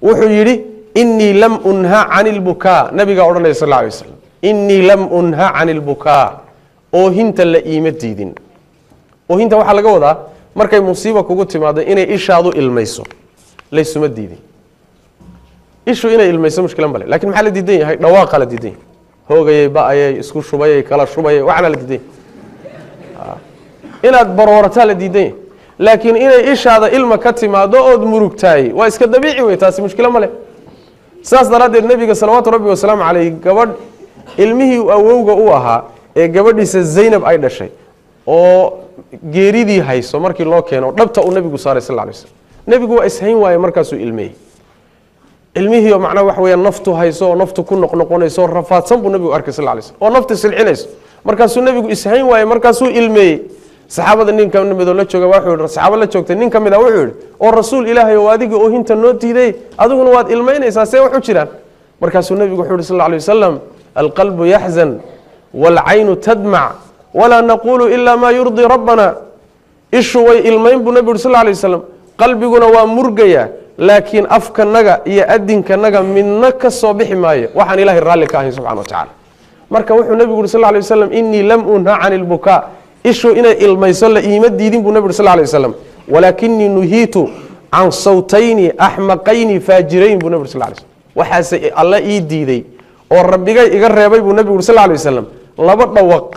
wuxuu yidhi inii lam unha can اlbukaa, nabigaa odhanaya sal lla alay wasalam inii lam unha can اlbukaa, oohinta la iima diidin. oohinta waxaa laga wadaa markay musiiba kugu timaado inay ishaadu ilmayso laysuma diidin. ishu inay ilmayso mushkila male, lakin maxaa la diidan yahay? dhawaaqa la diidan yahay, hoogayay ba-ayay isku shubayay kala shubayay waxna la diidan yahay. inaad baroorataa la diidan yahay, laakiin inay ishaada ilma ka timaado ood murugtaay waa iska dabiici wey, taasi mushkilo male. saas daraaddeed nebiga salawaatu rabbi wasalaamu caleyh gabadh ilmihii awowga u ahaa ee gabadhiisa zaynab ay dhashay oo geeridii hayso markii loo keeno dhabta uu nebigu saaray sal alay slam, nebigu waa ishayn waaye markaasuu ilmeeyey. ilmihii oo macnaha waxa weeyaan naftu hayso oo naftu ku noqnoqonayso oo rafaadsan buu nebigu arkay sal alay slam oo naftu silcinayso, markaasuu nebigu ishayn waaye markaasuu ilmeeyey. saxaabada nin ka midoo la jooga wuxuu yidhi, saxaabo la joogtay nin ka mid ah wuxuu yidhi, oo rasuul ilaahay oo adiga oohinta noo diiday adiguna waad ilmaynaysaa see wax u jiraan? markaasuu nebigu wuxuu yidhi sal alay wasalam alqalbu yaxzan waalcaynu tadmac walaa naqulu ila ma yurdii rabbana. ishu way ilmayn buu nebigu yidhi sal alay wasalam, qalbiguna waa murgaya, laakiin afkanaga iyo adinkanaga midna ka soo bixi maayo waxaan ilaahay raalli ka ahayn subxana wa tacaala. marka wuxuu nebigu yidhi sal alay wasalam inii lam unha can ilbukaa, ishu inay ilmayso la iima diidin buu nebigu sal alay wasalam, walaakinii nuhiitu can sawtayni axmaqayni faajirayn buu nebigu sal alay wasalam, waxaase alla ii diiday oo rabbigay iga reebay buu nebigu sal alay wasalam laba dhawaq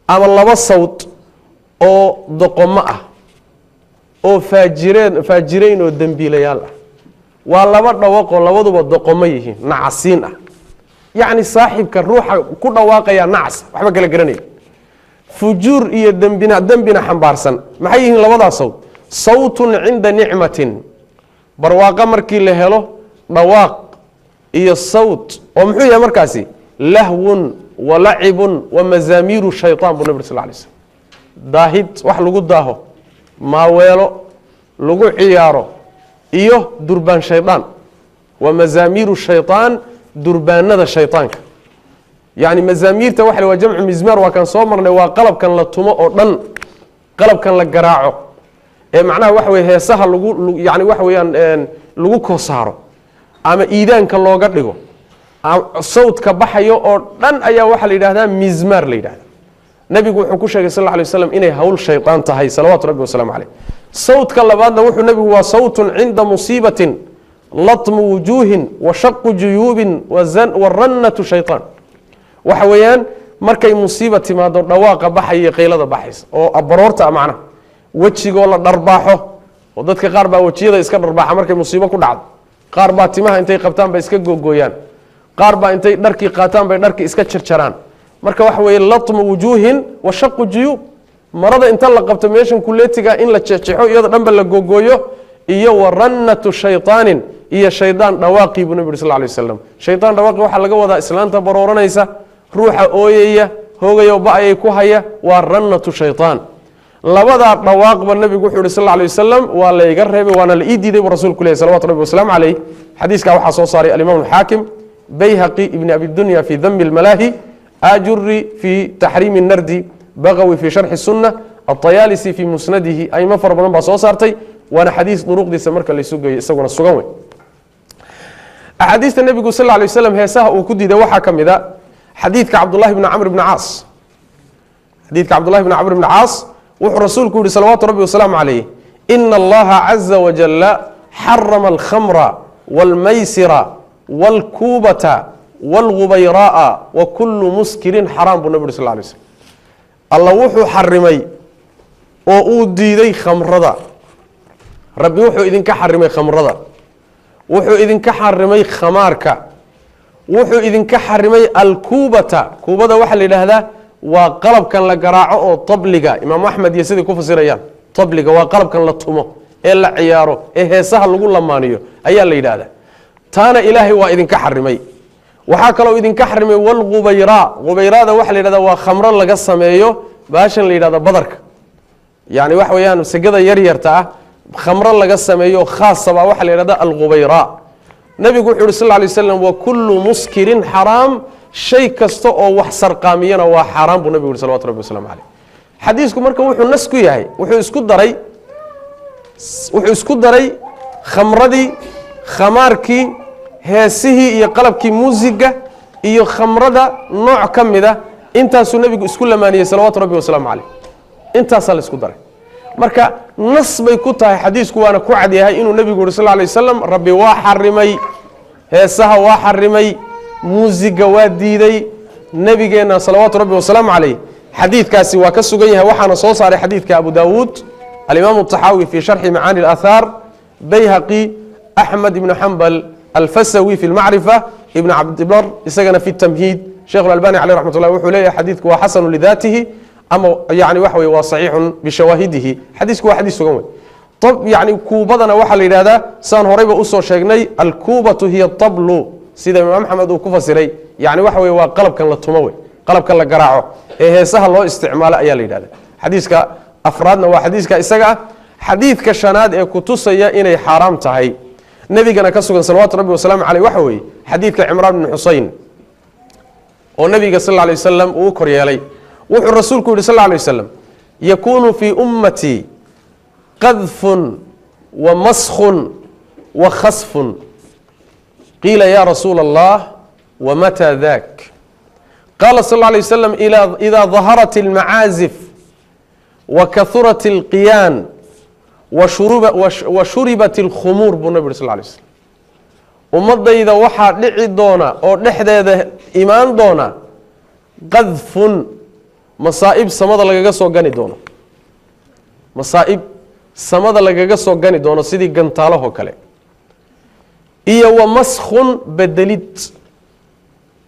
ama laba sawt oo doqomo ah oo faajirayn oo dembiilayaal ah. waa laba dhawaqoo labaduba doqomo yihiin, nacasiin ah, yacni saaxibka ruuxa ku dhawaaqaya nacas waxba kala garanaya, fujuur iyo dembina xambaarsan. maxay yihiin labadaas sawt? sawtun cinda nicmatin, barwaaqo markii la helo dhawaaq iyo sawt oo muxuu yahay markaasi? lahwun wa lacibun wa mazaamiiru shaytaan buu nabig sal lay slm, daahid wax lagu daaho, maaweelo lagu ciyaaro iyo durbaan shaydaan. wa mazaamiiru shaytaan, durbaanada shaytaanka. yani mazaamiirta waxa waa jamcu mizmaar, waa kan soo marnay, waa qalabkan la tumo oo dhan, qalabkan la garaaco ee macnaha waxa weye heesaha lagu yani waxa weeyaan lagu koosaaro ama iidaanka looga dhigo, sawdka baxayo oo dhan ayaa waxaa la yidhahdaa mizmaar la yidhahda. nebigu wuxuu ku sheegay sal lla alay waslam inay hawl shaydaan tahay salawaatu rabbi wasalaamu caleyh. sawdka labaadna wuxuu nebigu waa sawtun cinda musiibatin latmu wujuuhin wa shaqu juyuubin warannatu shaytaan. waxa weeyaan markay musiiba timaado dhawaaqa baxaya iyo qaylada baxaysa oo abaroorta macnaha wejigoo la dharbaaxo, oo dadka qaar baa wejiyada iska dharbaaxa markay musiibo ku dhacdo, qaar baa timaha intay qabtaan bay iska googooyaan, qaar baa intay dharkii qaataan bay dharkii iska jarjaraan. marka waxa weeye latmu wujuuhin wa shaqu juyuub, marada inta la qabto meeshan kuleetiga in la jexjexo iyadoo dhanba la googooyo, iyo warannatu shaytaanin, iyo shaydaan dhawaaqii buu nabi yidhi sal lla alay wasalam. shaydaan dhawaaqii waxaa laga wadaa islaanta barooranaysa, ruuxa ooyaya, hoogayo ba-ayay ku haya, waa rannatu shaytaan. labadaa dhawaaqba nabigu wuxuu yihi sal lla alay wasalam waa layga reebay waana la ii diiday buu rasuulku lehy salawatu rabbi wasalaamu caleyh. xadiiskaa waxaa soo saaray alimaam alxaakim, bayhaqi ibni abidunya fi dami lmalaahi, ajuri fi taxriimi nardi, bagawi fi sharxi sunna, aطayaalisi fi musnadihi. aimo fara badan baa soo saartay, waana xadiis duruqdiisa marka laysu geeyo isaguna sugan wey. axaadiista nebigu sal lla alay wasalam heesaha uu ku diiday waxaa ka mid a xadiidka cabdullahi bni camr bni caas. xadiidka cabdullahi bni camr bni caas wuxuu rasuulku yihi salawaatu rabbi wasalaamu calayh, ina allaha caza wajalla xarama alkhamra wاlmaysira wاlkuubata wاlgubayra'a wa kulu muskirin xaraam buu nabi yuri sal lay slm. alla wuxuu xarimay oo uu diiday khamrada. rabbi wuxuu idinka xarimay khamrada, wuxuu idinka xarimay khamaarka wuxuu idinka xarimay alkuubata kuubada waxaa la yidhaahdaa waa qalabkan la garaaco oo tabliga imaamu axmed iyo sidai ku fasirayaan tabliga waa qalabkan la tumo ee la ciyaaro ee heesaha lagu lamaaniyo ayaa la yidhaahdaa taana ilaahay waa idinka xarimay waxaa kaloo idinka xarimay walgubayraa gubayrada waxaa la yidhahdaa waa khamro laga sameeyo baashan la yidhahda badarka yani waxa weeyaan segada yaryarta ah khamro laga sameeyo khaasaba waxaa la yidhahda algubayraa nabigu wuxuu yhi sal ly waslam wa kullu muskirin xaraam shay kasta oo wax sarqaamiyana waa xaaraan buu nabigu yhi salawatu rabbi waslamu caleyh xadiisku marka wuxuu nas ku yahay wuxuu isku daray khamradii khamaarkii heesihii iyo qalabkii muusiga iyo khamrada nooc ka mida intaasuu nabigu isku lamaaniyey salawaatu rabbi wasalaamu caleyh intaasaa la isku daray marka nas bay ku tahay xadiisku waana ku cadyahay inuu nabigu yuri sal lay wasalam rabbi waa xarimay heesaha waa xarimay muusiga waa diiday nebigeenna salawaatu rabbi wasalaamu caleyh xadiidkaasi waa ka sugan yahay waxaana soo saaray xadiidka abu daawuud alimaamu taxaawi fi sharxi macaani اlaathaar bayhaqi axmed ibnu xambal alfasawi fi lmacrifa ibn cabdibar isagana fi tamhiid sheikh اlalbani caleyh raxmat ullah wuxuu leeyahay xadiidku waa xasanu lidaatihi ama yani waxa wey waa saxiixun bishawaahidihi xadiisku waa xadiis sugan wey yani kuubadana waxaa la yidhahdaa saan horeyba usoo sheegnay alkuubatu hiya tablu sida imaam axmed uu ku fasiray yani waxa wey waa qalabkan la tumo wey qalabkan la garaaco ee heesaha loo isticmaalo ayaa la yidhahda xadiiska afraadna waa xadiiska isaga ah xadiidka shanaad ee kutusaya inay xaaraam tahay nebigana ka sugan salawaatu rabbi wasalaamu caleyh waxa weeye xadiidka cimraan bni xuseyn oo nabiga sal ly wasalam uu u kor yeelay wuxuu rasuulku yihi sal lay wasalam yakunu fii ummatii qadfun wa maskhun wa khasfun qiila ya rasuula allah wamataa dak qaala sal lay wasalam idaa daharat almacaazif wa kahurat alqiyaan wa shuribat alkhumuur buu nabi yuri sal lay waslm ummadayda waxaa dhici doona oo dhexdeeda imaan doona qadfun masaa'ib samada lagaga soo gani doono masaa'ib samada lagaga soo gani doono sidii gantaalahoo kale iyo wa maskhun bedelid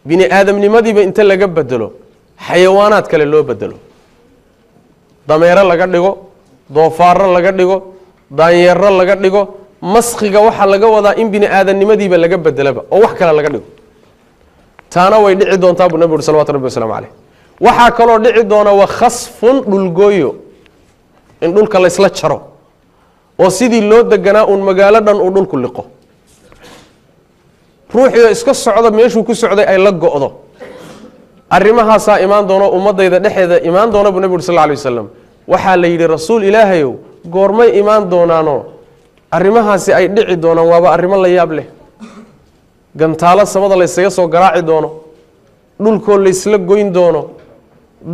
bini aadamnimadiiba inta laga bedelo xayawaanaad kale loo bedelo dameero laga dhigo doofaaro laga dhigo daanyeero laga dhigo maskhiga waxaa laga wadaa in bini aadamnimadiiba laga bedelaba oo wax kale laga dhigo taana way dhici doontaa buu nabi uri salawatu rabbi waslamu caleyh waxaa kaloo dhici doona wa khasfun dhulgooyo in dhulka laysla jaro oo sidii loo deganaa uun magaalo dhan uu dhulku liqo ruuxiio iska socdo meeshuu ku socday ay la go'do arrimahaasaa imaan doono ummadayda dhexeeda imaan doona buu nabi uri sal lay wasalam waxaa la yidhi rasuul ilaahayow goormay imaan doonaanoo arrimahaasi ay dhici doonaan waaba arrimo la yaab leh gantaalo samada laysaga soo garaaci doono dhulkoo laysla goyn doono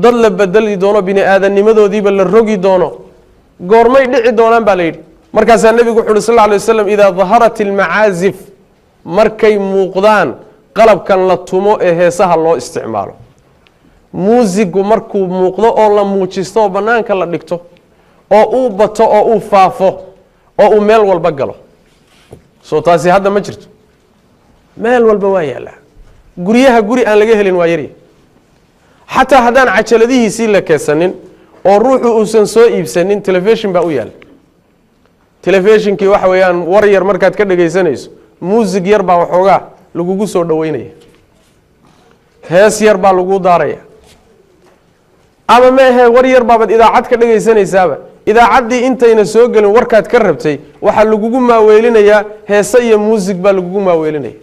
dad la bedeli doono bini aadamnimadoodiiba la rogi doono goormay dhici doonaan baa la yidhi markaasaa nebigu wuxu uhi sal lla alay wasalam idaa daharat almacaazif markay muuqdaan qalabkan la tumo ee heesaha loo isticmaalo muusigu markuu muuqdo oo la muujisto oo bannaanka la dhigto oo uu bato oo uu faafo oo uu meel walba galo soo taasi hadda ma jirto meel walba waa yaallaa guryaha guri aan laga helin waa yarya xataa haddaan cajaladihiisii la keesanin oo ruuxu uusan soo iibsanin telefishin baa u yaalla telefishinkii waxa weeyaan war yar markaad ka dhegaysanayso muusig yar baa waxoogaa lagugu soo dhoweynaya hees yar baa lagu daaraya ama meahe war yar baabaad idaacad ka dhegaysanaysaaba idaacaddii intayna soo gelin warkaad ka rabtay waxaa lagugu maaweelinayaa heese iyo muusig baa lagugu maaweelinaya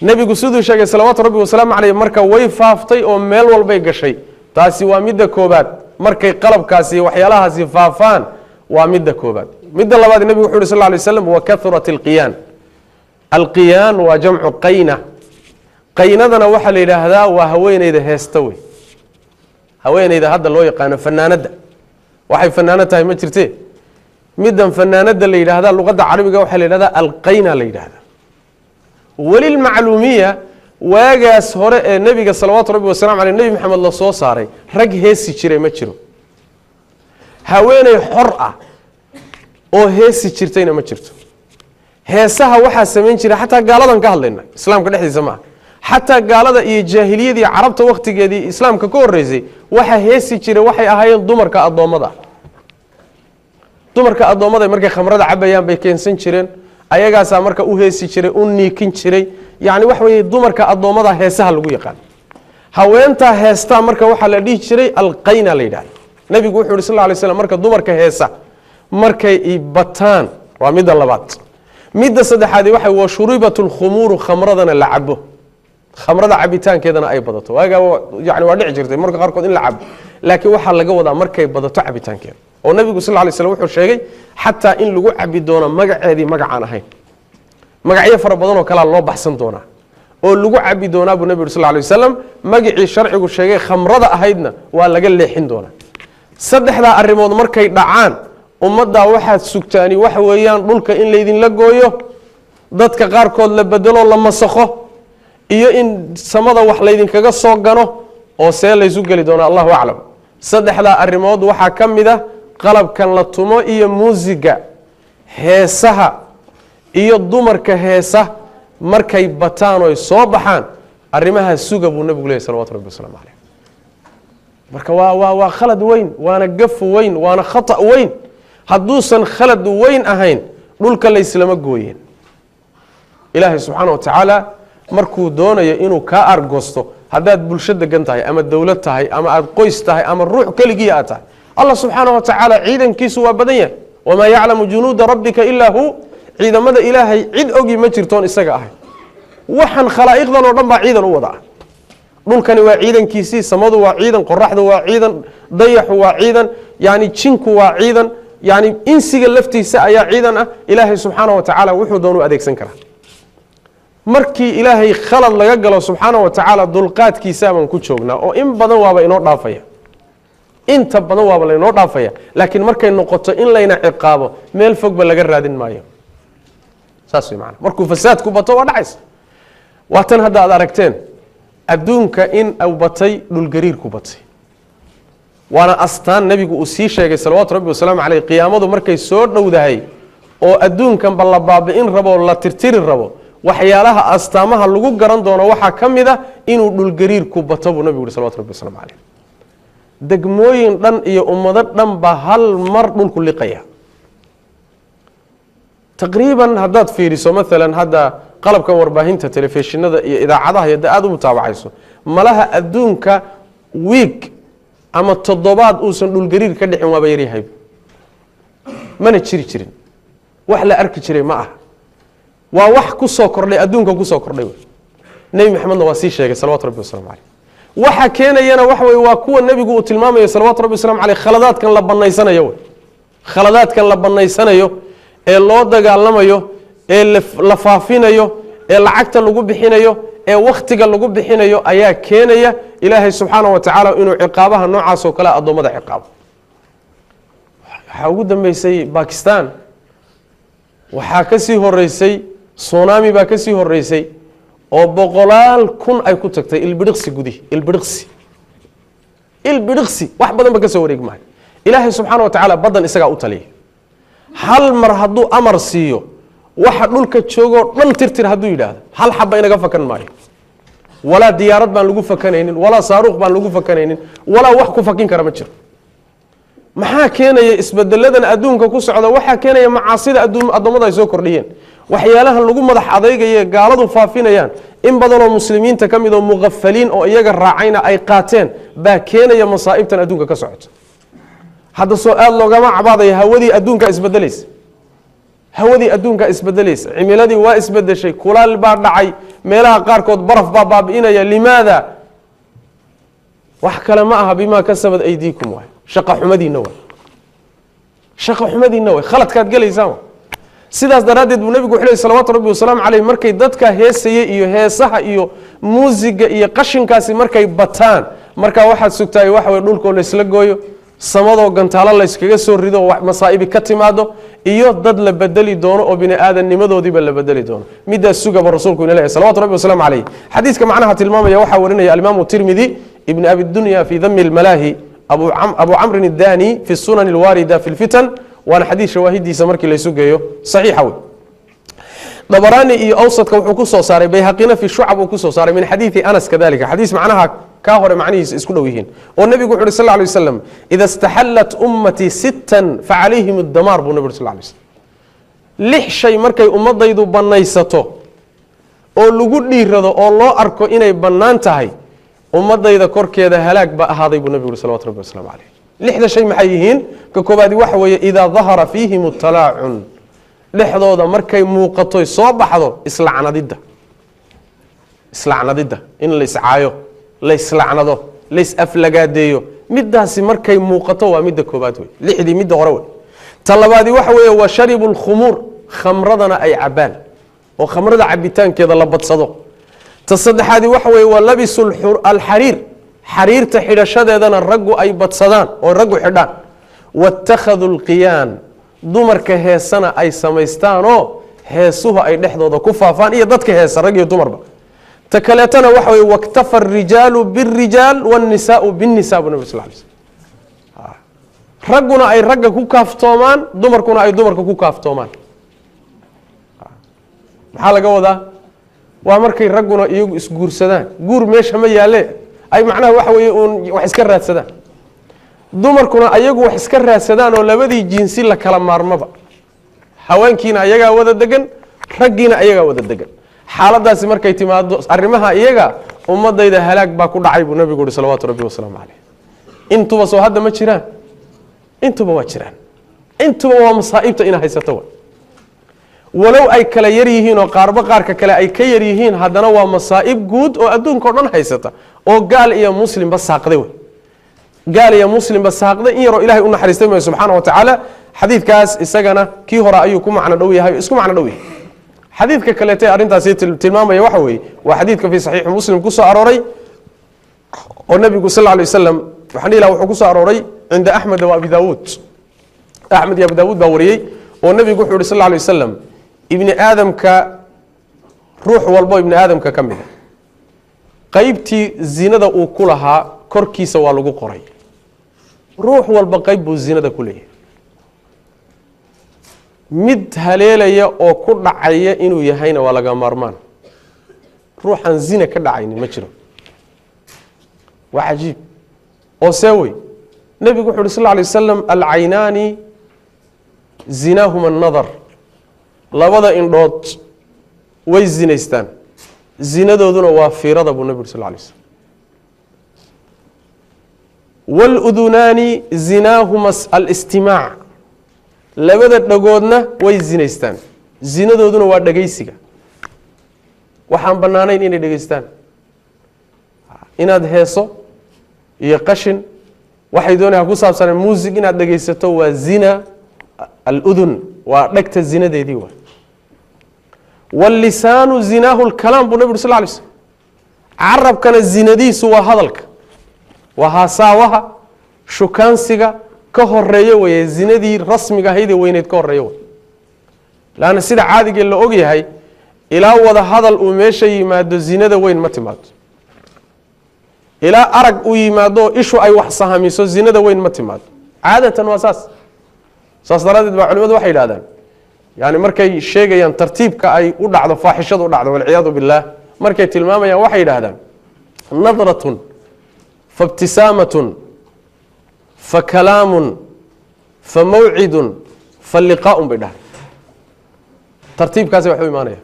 nebigu siduu sheegay salawaatu rabbi wasalaamu caleyh marka way faaftay oo meel walbay gashay taasi waa midda koobaad markay qalabkaasi waxyaalahaasi faafaan waa midda koobaad midda labaad nebigu wuxu uhi sal ly waslam wa kahurat alqiyaan alqiyaan waa jamcu qayna qaynadana waxaa la yidhaahdaa waa haweeneyda heesta wey haweeneyda hadda loo yaqaano fanaanadda waxay fanaano tahay ma jirte middan fanaanada la yidhaahda luqadda carabiga waxaa la yidhahdaa alqayna la yidhahda welilmacluumiya waagaas hore ee nebiga salawaatu rabbi wasalamu aleyh nebi maxamed la soo saaray rag heesi jiray ma jiro haweeney xor ah oo heesi jirtayna ma jirto heesaha waxaa samayn jiray xataa gaaladan ka hadlayna islaamka dhexdiisa maaha xataa gaalada iyo jaahiliyadii carabta waktigeedii islaamka ka horeysay waxa heesi jiray waxay ahaayeen dumarka addoommada dumarka addoommada markay khamrada cabayaan bay keensan jireen ayagaasaa marka u heesi jiray u niikin jiray yacni waxa weeye dumarka addoommada heesaha lagu yaqaan haweentaa heestaa marka waxaa la dhihi jiray alqayna la yidhahda nabigu wuxuu yidhi sal lla alay slam marka dumarka heesa markay bataan waa midda labaad midda saddexaadi waxay wa shuribat lkhumuuru khamradana la cabo khamrada cabitaankeedana ay badato waagaa yani waa dhici jirtay marka qaarkood in la cabo laakiin waxaa laga wadaa markay badato cabitaankeeda oo nabigu sal lay slam wuxuu sheegay xataa in lagu cabi doono magaceedii magacaan ahayn magacyo fara badan oo kalea loo baxsan doonaa oo lagu cabi doonaa buu nabi yuri sal lay wasalam magacii sharcigu sheegay khamrada ahaydna waa laga leexin doonaa saddexdaa arrimood markay dhacaan ummaddaa waxaad sugtaani waxa weeyaan dhulka in laydinla gooyo dadka qaarkood la bedelo la masakho iyo in samada wax laydinkaga soo gano oo see laysu geli doona allahu aclam saddexdaa arrimood waxaa ka mid a qalabkan la tumo iyo muusiga heesaha iyo dumarka heesa markay bataan oy soo baxaan arrimaha suga buu nabigu leeyay salawatu rabbi wasalaamu caleyh marka waa khalad weyn waana gaf weyn waana khata weyn hadduusan khalad weyn ahayn dhulka layslama gooyeen ilaahay subxaana wa tacaala markuu doonayo inuu kaa argoosto haddaad bulsho degan tahay ama dowlad tahay ama aad qoys tahay ama ruux keligii aad tahay allah subxaana wa tacaala ciidankiisu waa badan yahay wamaa yaclamu junuuda rabbika ilaa hu ciidamada ilaahay cid ogi ma jirtoon isaga ahay waxaan khalaa'iqdan oo dhan baa ciidan u wada ah dhulkani waa ciidankiisii samadu waa ciidan qoraxdu waa ciidan dayaxu waa ciidan yani jinku waa ciidan yani insiga laftiisa ayaa ciidan ah ilaahay subxaana wa tacaala wuxuu doonu adeegsan karaa markii ilaahay khalad laga galo subxaana wa tacaala dulqaadkiisaabaan ku joognaa oo in badan waaba inoo dhaafaya inta badan waaba laynoo dhaafaya laakiin markay noqoto in layna ciqaabo meel fogba laga raadin maayo saas way macana markuu fasaadku bato waa dhacaysa waa tan hadda aad aragteen adduunka in uu batay dhulgariirku batay waana astaan nebigu uu sii sheegay salawaatu rabbi wasalaamu caleyh qiyaamadu markay soo dhowdahay oo adduunkanba la baabi'in rabo la tirtiri rabo waxyaalaha astaamaha lagu garan doono waxaa ka mid a inuu dhulgariirku bato buu nabigu yuri salawatu rabbi wasalaamu caleyh degmooyin dhan iyo ummado dhan baa hal mar dhulku liqaya taqriiban haddaad fiiriso maalan hadda qalabkan warbaahinta telefishinada iyo idaacadaha iyo da aad u mutaabacayso malaha adduunka wiig ama toddobaad uusan dhulgariir ka dhicin waaba yaryahay mana jiri jirin wax la arki jiray ma aha waa wax ku soo kordhay adduunka ku soo kordhay nebi maxamedna waa sii sheegay salawatu rabbi wasalaamu caleyh waxa keenayana waxa weye waa kuwa nebigu uu tilmaamayo salawaatu rabbi wasalaamu caleyh khaladaadkan la banaysanayo wey khaladaadkan la banaysanayo ee loo dagaalamayo ee la faafinayo ee lacagta lagu bixinayo ee wakhtiga lagu bixinayo ayaa keenaya ilaahay subxaana wa tacaala inuu ciqaabaha noocaas oo kale addoommada ciqaabo waxaa ugu dambeysay bakistan waxaa ka sii horeysay tsunami baa ka sii horeysay oo 100,000 ay ku tagtay ilbiriqsi gudi ilbiriqsi wax badan ba ka soo wareeg maayo ilaahay subxaana wa tacaala badan isagaa u taliyay hal mar hadduu amar siiyo waxa dhulka joogoo dhan tirtir hadduu yidhaahdo hal xabba inaga fakan maayo walaa diyaarad baan lagu fakanaynin walaa saaruuq baan lagu fakanaynin walaa wax ku fakin kara ma jiro maxaa keenaya isbedeladan adduunka ku socda waxaa keenaya macaasida addoommada ay soo kordhiyeen waxyaalahan lagu madax adaygaye gaaladu faafinayaan in badanoo muslimiinta ka mid oo muqafaliin oo iyaga raacayna ay qaateen baa keenaya masaa'ibtan adduunka ka socota hadda soo aad loogama cabaadaya hawadii adduunka isbedelaysa hawadii adduunka isbedelaysa cimiladii waa isbedeshay kulaal baa dhacay meelaha qaarkood baraf baa baabi'inaya limaada wax kale ma aha bimaa kasabad aydiikum waay shaqa xumadiina waay khaladkaad gelaysaan sidaas daraaddeed buu nabigu wuxuu leeyahay salawaatu rabbi wasalaamu caleyh markay dadka heesaya iyo heesaha iyo muusiga iyo qashinkaasi markay bataan markaa waxaad sugtaay waxa weye dhulkoo laysla gooyo samadoo gantaalo layskaga soo rido oo masaa'ibi ka timaado iyo dad la bedeli doono oo bini aadannimadoodiiba la bedeli doono midaas sugaba rasuulku ina leeyahay salawatu rabbi wasalaamu caleyh xadiiska macnaha tilmaamaya waxaa warinaya alimaamu tirmidi ibn abi dunya fi dami lmalaahi abu camrin الdani fi الsunan اlwaarida fi اlfitan waana xadiis shawaahidiisa markii laysu geeyo saxiixa wey dabaraani iyo awsadka wuxuu ku soo saaray bayhaqina fi shucab uu ku soo saaray min xadiidi anas kadalika xadiis macnaha ka hore macnihiisa isku dhow yihiin oo nabigu wuxuu sallallahu alayhi wasallam idha istahallat ummati sittan fa alayhim ad-damar bu nabigu sallallahu alayhi wasallam lix shay markay ummadaydu banaysato oo lagu dhiirado oo loo arko inay bannaan tahay ummadayda korkeeda halaag ba ahaaday bu nabigu sallallahu alayhi wasallam lixda shay maxay yihiin ka koobaadi waxa weeye idha dhahara fihim at-tala'un dhexdooda markay muuqato soo baxdo islacnadida in la iscaayo la islacnado la isaflagaadeeyo midaasi markay muuqato waa midda koobaad wey lixdii midda hore wey talabaadi waxa weeye wa sharibul khumur khamradana ay cabaan oo khamrada cabitaankeeda la badsado ta saddexaadi waxa weeye wa labisul alxariir xariirta xidhashadeedana raggu ay badsadaan oo raggu xidhaan wattakhadul qiyaan dumarka heesana ay samaystaanoo heesuhu ay dhexdooda ku faafaan iyo dadka heesa rag iyo dumarba ta kaleetana waxa weye waktafa arijaalu birijaal wاnnisaau binnisa bu nabi sal lay slm ragguna ay ragga ku kaaftoomaan dumarkuna ay dumarka ku kaaftoomaan maxaa laga wadaa waa markay ragguna iyagu isguursadaan guur meesha ma yaale ay macnaha waxa weeye uun wax iska raadsadaan dumarkuna ayagu wax iska raadsadaan oo labadii jinsi la kala maarmaba haweenkiina ayagaa wada degan raggiina ayagaa wada degan xaaladaasi markay timaado arrimaha iyaga ummadayda halaag baa ku dhacay buu nabigu yidhi salawaatu rabbi wasalaamu caleyh intuba soo hadda ma jiraan intuba waa jiraan intuba waa masaa'ibta ina haysato wa walow ay kala yar yihiin oo qaarba qaarka kale ay ka yar yihiin haddana waa masaa'ib guud oo adduunka o dhan haysata oo gaal iyo muslimba saaqday wey gaal iyo muslimba saaqday in yaroo ilahay u naxariistay maayo subxaana wa tacaala xadiidkaas isagana kii hore ayuu ku macno dhow yahay isku macno dhow yahay xadiidka kaleete arrintaasi tilmaamaya waxa weeye waa xadiidka fi saxiixi muslim ku soo arooray oo nabigu sal alay wasalam waxaan ilaha wuxuu ku soo arooray cinda axmed wa abi daawuud axmed iyo abi daawuud baa wariyey oo nabigu wuxuu yihi sal alay wasalam ibni aadamka ruux walbo ibni aadamka ka mid a qaybtii zinada uu ku lahaa korkiisa waa lagu qoray ruux walba qayb buu zinada ku leeyahay mid haleelaya oo ku dhacaya inuu yahayna waa laga maarmaan ruuxaan zina ka dhacaynin ma jiro waa cajiib oo see wey nebigu wuxu uhi sal lay wasalam alcaynaani zinaahuma annadar labada indhood way zinaystaan zinadooduna waa fiirada buu nebigu uri sal lay slam waludunaani zinaahuma alistimaac labada dhagoodna way zinaystaan zinadooduna waa dhagaysiga waxaan bannaanayn inay dhegaystaan inaad heeso iyo qashin waxay doonaya ku saabsaneen muusig inaad dhegaysato waa zina aludun waa dhegta zinadeedii waa wاllisaanu zinaahu اlkalaam buu nabig uri sal lay slm carabkana zinadiisu waa hadalka waa haasaawaha shukaansiga ka horeeyo weye zinadii rasmiga ahayd ee weyneyd ka horeeyo wey laanna sida caadigee la og yahay ilaa wada hadal uu meesha yimaado zinada weyn ma timaado ilaa arag uu yimaado ishu ay wax sahamiso zinada weyn ma timaado caadatan waa saas daraaddeed baa culimadu waxay yidhahdaan yani markay sheegayaan tartiibka ay u dhacdo faaxishadu u dhacdo walciyaadu billaah markay tilmaamayaan waxay yidhahdaan nadratun faibtisaamatun fakalaamun famawcidun faliqaaun bay dhahay tartiibkaasi wax u imaanaya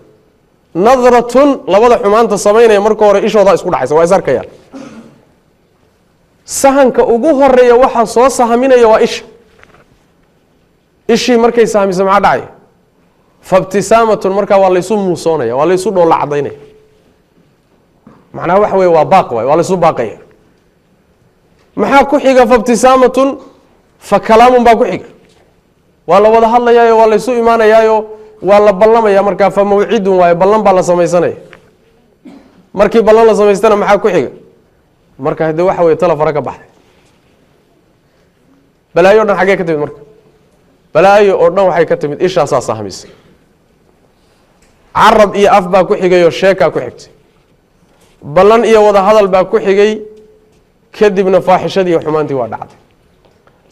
nadratun labada xumaanta samaynaya marka hore ishoodaa isku dhacaysa waa is arkayaan sahanka ugu horeeya waxaa soo sahaminaya waa isha ishii markay sahamiso maxaa dhacaya faibtisaamatun markaa waa laysu muusoonaya waa laysu dhoolla cadaynaya macnaha waxa wey waa baaq waay waa laysu baaqaya maxaa ku xiga faibtisaamatun fa kalaamun baa ku xiga waa la wada hadlayaayo waa laysu imaanayaayo waa la ballamaya markaa fa mawcidun waayo ballan baa la samaysanaya markii ballan la samaystana maxaa ku xiga marka hade waxa wey tala fara ka baxday balaayo o dhan xaggee ka timid marka balaayo oo dhan waxay ka timid ishaasaa sahmisa carab iyo af baa ku xigay oo sheekaa ku xigtay ballan iyo wada hadal baa ku xigay kadibna faaxishadii iyo xumaantii waa dhacday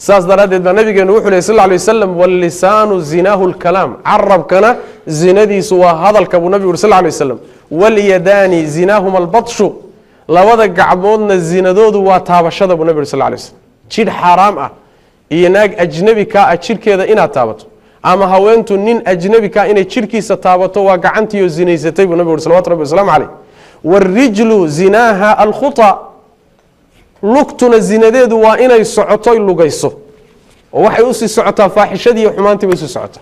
saas daraaddeed baa nabigeenu wuxuu lehy sal lla alay wasalam wallisaanu zinaahu lkalaam carabkana zinadiisu waa hadalka buu nabigu yuri sal lla alay wasalam walyadaani zinaahuma albadshu labada gacmoodna zinadoodu waa taabashada buu nabi yuri sal lla alay wasalam jidh xaaraam ah iyo naag ajnebi kaa ah jidhkeeda inaad taabato ama haweentu nin ajnebi kaa inay jidhkiisa taabato waa gacantiioo zinaysatay buu nabigu yuri salawatu rabbi wasalaamu caleyh waarijlu zinaaha alkhuta lugtuna zinadeedu waa inay socotoy lugayso oo waxay usii socotaa faaxishadii iyo xumaantii bay usii socotaa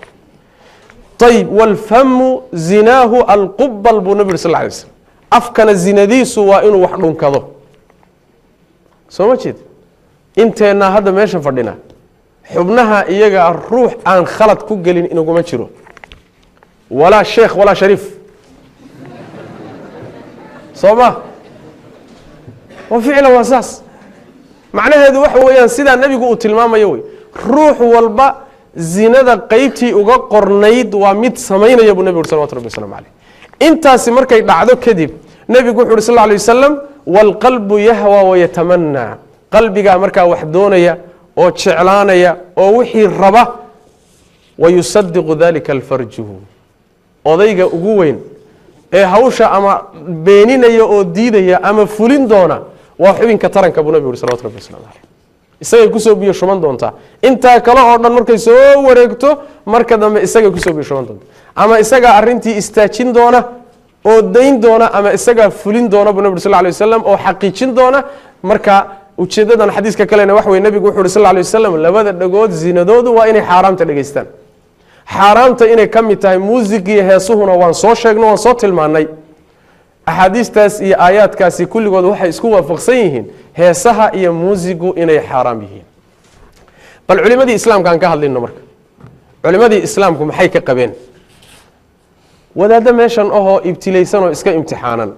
ayb waalfamu zinaahu alqubal buu nabi yuri sal lla alay slam afkana zinadiisu waa inuu wax dhunkado soo ma jeed inteennaa hadda meesha fadhina xubnaha iyaga ruux aan khalad ku gelin inaguma jiro walaa sheekh walaa shariif soo ma wa ficlan waa saas macnaheedu waxa weeyaan sidaa nebigu uu tilmaamayo wey ruux walba zinada qeybtii uga qornayd waa mid samaynaya buu nebigu uri salawatu rabbi waslamu caleyh intaasi markay dhacdo kadib nebigu wuxu uhi sal lla alay wasalam waalqalbu yahwa wayatamanaa qalbigaa markaa wax doonaya oo jeclaanaya oo wixii raba wayusadiqu dalika alfarjuhu odayga ugu weyn ee hawsha ama beeninaya oo diidaya ama fulin doona waa xubinka taranka buu nabi yuri salawatu rabbi waslamu caleyh isagay kusoo biyo shuban doontaa intaa kale oo dhan markay soo wareegto marka dambe isagay kusoo biyo shuban doonta ama isagaa arrintii istaajin doona oo dayn doona ama isagaa fulin doona buu nabi uri sal lla alay wasalam oo xaqiijin doona marka ujeedadan xadiiska kalena waxa weye nebigu wuxu uhi sal lla alay wasalam labada dhagood zinadoodu waa inay xaaraamta dhegaystaan xaaraamta inay ka mid tahay muusigiiyo heesuhuna waan soo sheegno waan soo tilmaanay axaadiistaas iyo aayaadkaasi kulligood waxay isku waafaqsan yihiin heesaha iyo muusigu inay xaaraam yihiin bal culimadii islaamka aan ka hadlayno marka culimadii islaamku maxay ka qabeen wadaaddo meeshan ahoo ibtilaysan oo iska imtixaanan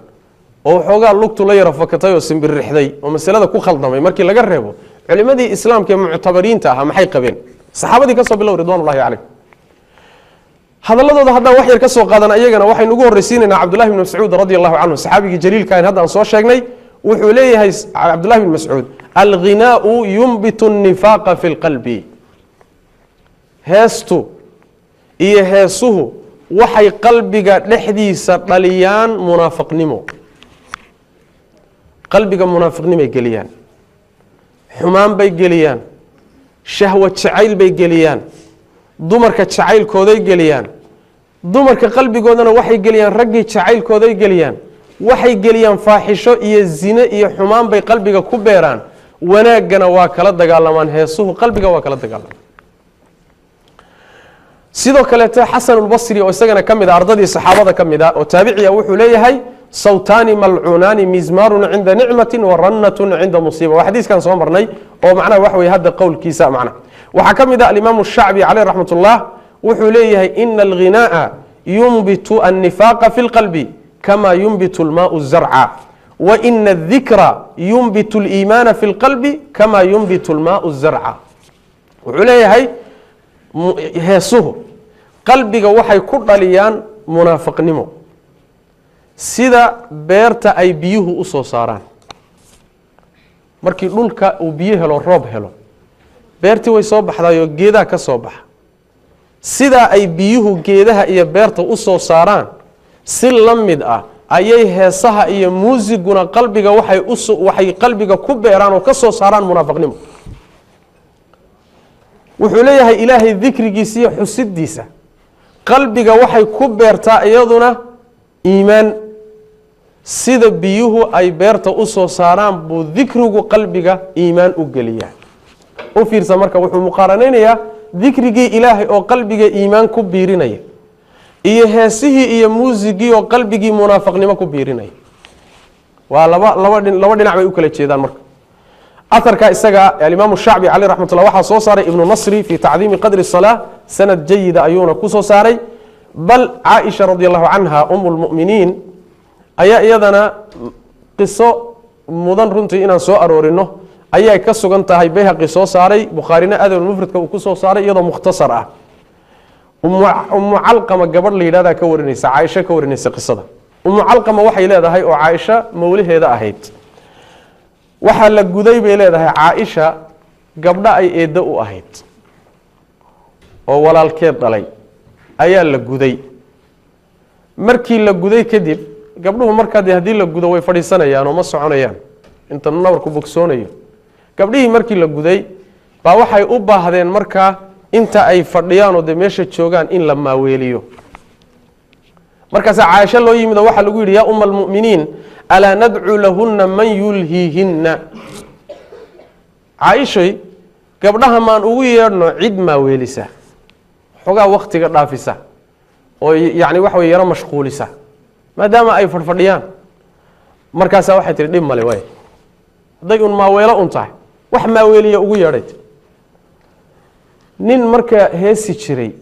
oo waxoogaa lugtu la yaro fakatay oo simbirixday oo masalada ku khaldamay markii laga reebo culimadii islaamka ee muctabariinta ahaa maxay qabeen saxaabadii ka soo bilow ridwanullahi calayhim hadaladooda haddaan wax yar ka soo qaadan ayagana waxaynu ugu horreysiinaynaa cabdullahi bn mascuud radi allahu canhu saxaabigii jaliilka in haddaan soo sheegnay wuxuu leeyahay cabdullahi bn mascuud alghinaau yumbitu nifaaqa fi lqalbi heestu iyo heesuhu waxay qalbiga dhexdiisa dhaliyaan munaafiqnimo qalbiga munaafiqnimay geliyaan xumaan bay geliyaan shahwa jacayl bay geliyaan dumarka jacaylkooday geliyaan dumarka qalbigoodana waxay geliyaan raggii jacaylkooday geliyaan waxay geliyaan faaxisho iyo zine iyo xumaan bay qalbiga ku beeraan wanaaggana waa kala dagaalamaan heesuhu qalbiga waa kala dagaalamaan sidoo kaleete xasanulbasri oo isagana ka mid a ardadii saxaabada ka mid a oo taabiciya wuxuu leeyahay sawtaani malcuunaani mizmaarun cinda nicmatin wa rannatun cinda musiiba waa xadiiskan soo marnay oo macnaha waxa weye hadda qowlkiisa macnaha waxaa ka mid a alimaamu shacbi caleyh raxmat ullah wuxuu leeyahay ina alghinaaa yumbitu annifaaqa fi lqalbi kama yumbitu lmaau zarca waina adikra yumbitu liimaana fi lqalbi kama yumbitu lmaau zarca wuxuu leeyahay heesuhu qalbiga waxay ku dhaliyaan munaafiqnimo sida beerta ay biyuhu u soo saaraan markii dhulka uu biyo helo roob helo beertii way soo baxdaayoo geedaha ka soo baxa sidaa ay biyuhu geedaha iyo beerta u soo saaraan si la mid ah ayay heesaha iyo muusiguna qalbiga waxay qalbiga ku beeraan oo ka soo saaraan munaafiqnimo wuxuu leeyahay ilaahay dikrigiisa iyo xusidiisa qalbiga waxay ku beertaa iyaduna iimaan sida biyuhu ay beerta u soo saaraan buu dikrigu qalbiga iimaan u geliyaa u fiirsa marka wuxuu muqaaranaynayaa dikrigii ilaahay oo qalbiga iimaan ku biirinaya iyo heesihii iyo muusigii oo qalbigii munaafiqnimo ku biirinaya waa laba dhinac bay u kala jeedaan marka aharka isaga alimaamu shacbi caleyh raxmat ullah waxaa soo saaray ibnu nasri fi tacdiimi qadri salaa sanad jayida ayuuna ku soo saaray bal caaisha radi allahu canha umu lmuminiin ayaa iyadana qiso mudan runtii inaan soo aroorino ayay ka sugan tahay bayhaqi soo saaray bukhaarina adabulmufradka uu ku soo saaray iyadoo mukhtasar ah umu calqama gabadh la yidhahdaa ka warinaysa caaisha ka warinaysa qisada umu calqama waxay leedahay oo caaisha mawlaheeda ahayd waxaa la guday bay leedahay caaisha gabdha ay eeddo u ahayd oo walaalkeed dhalay ayaa la guday markii la guday kadib gabdhuhu markaa haddii la gudo way fadhiisanayaan oo ma soconayaan inta nabarku bogsoonayo gabdhihii markii la guday baa waxay u baahdeen markaa inta ay fadhiyaan oo meesha joogaan in la maaweeliyo markaas Caaisha loo yimid waxa lagu yiri yaa ummul mu'miniin ala nad'u lahunna man yulhihinna Caaisha gabdhaha maan ugu yeerno cid maaweelisa xogaa waqtiga dhaafisa oo yaani wax way yara mashquulisa maadaama ay fadhiyaan markaas waxay tiri dhib male way haday un maaweelo un tahay wax maaweeliya ugu yeedhay nin marka heesi jiray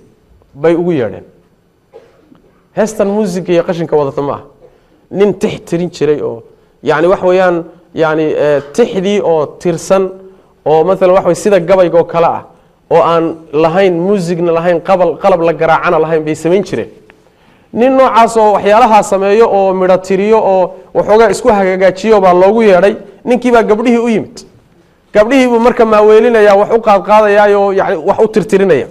bay ugu yeedheen heestan muusiga iyo qashinka wadata ma nin tixtirin jiray oo yaani wax weeyaan yaani tixdii oo tirsan oo mesela wax way sida gabayga oo kala ah oo aan lahayn muusigna lahayn qalab la garaacana lahayn bay sameyn jireen nin noocaas oo waxyaalaha sameeyo oo midho tiriyo oo waxoogaa isku hagaajiyo baa loogu yeedhay ninkii baa gabdhihii u yimid gabdhihii buu marka maaweelinaya wax u qaadqaadaya oo yaani wax u tirtirinaya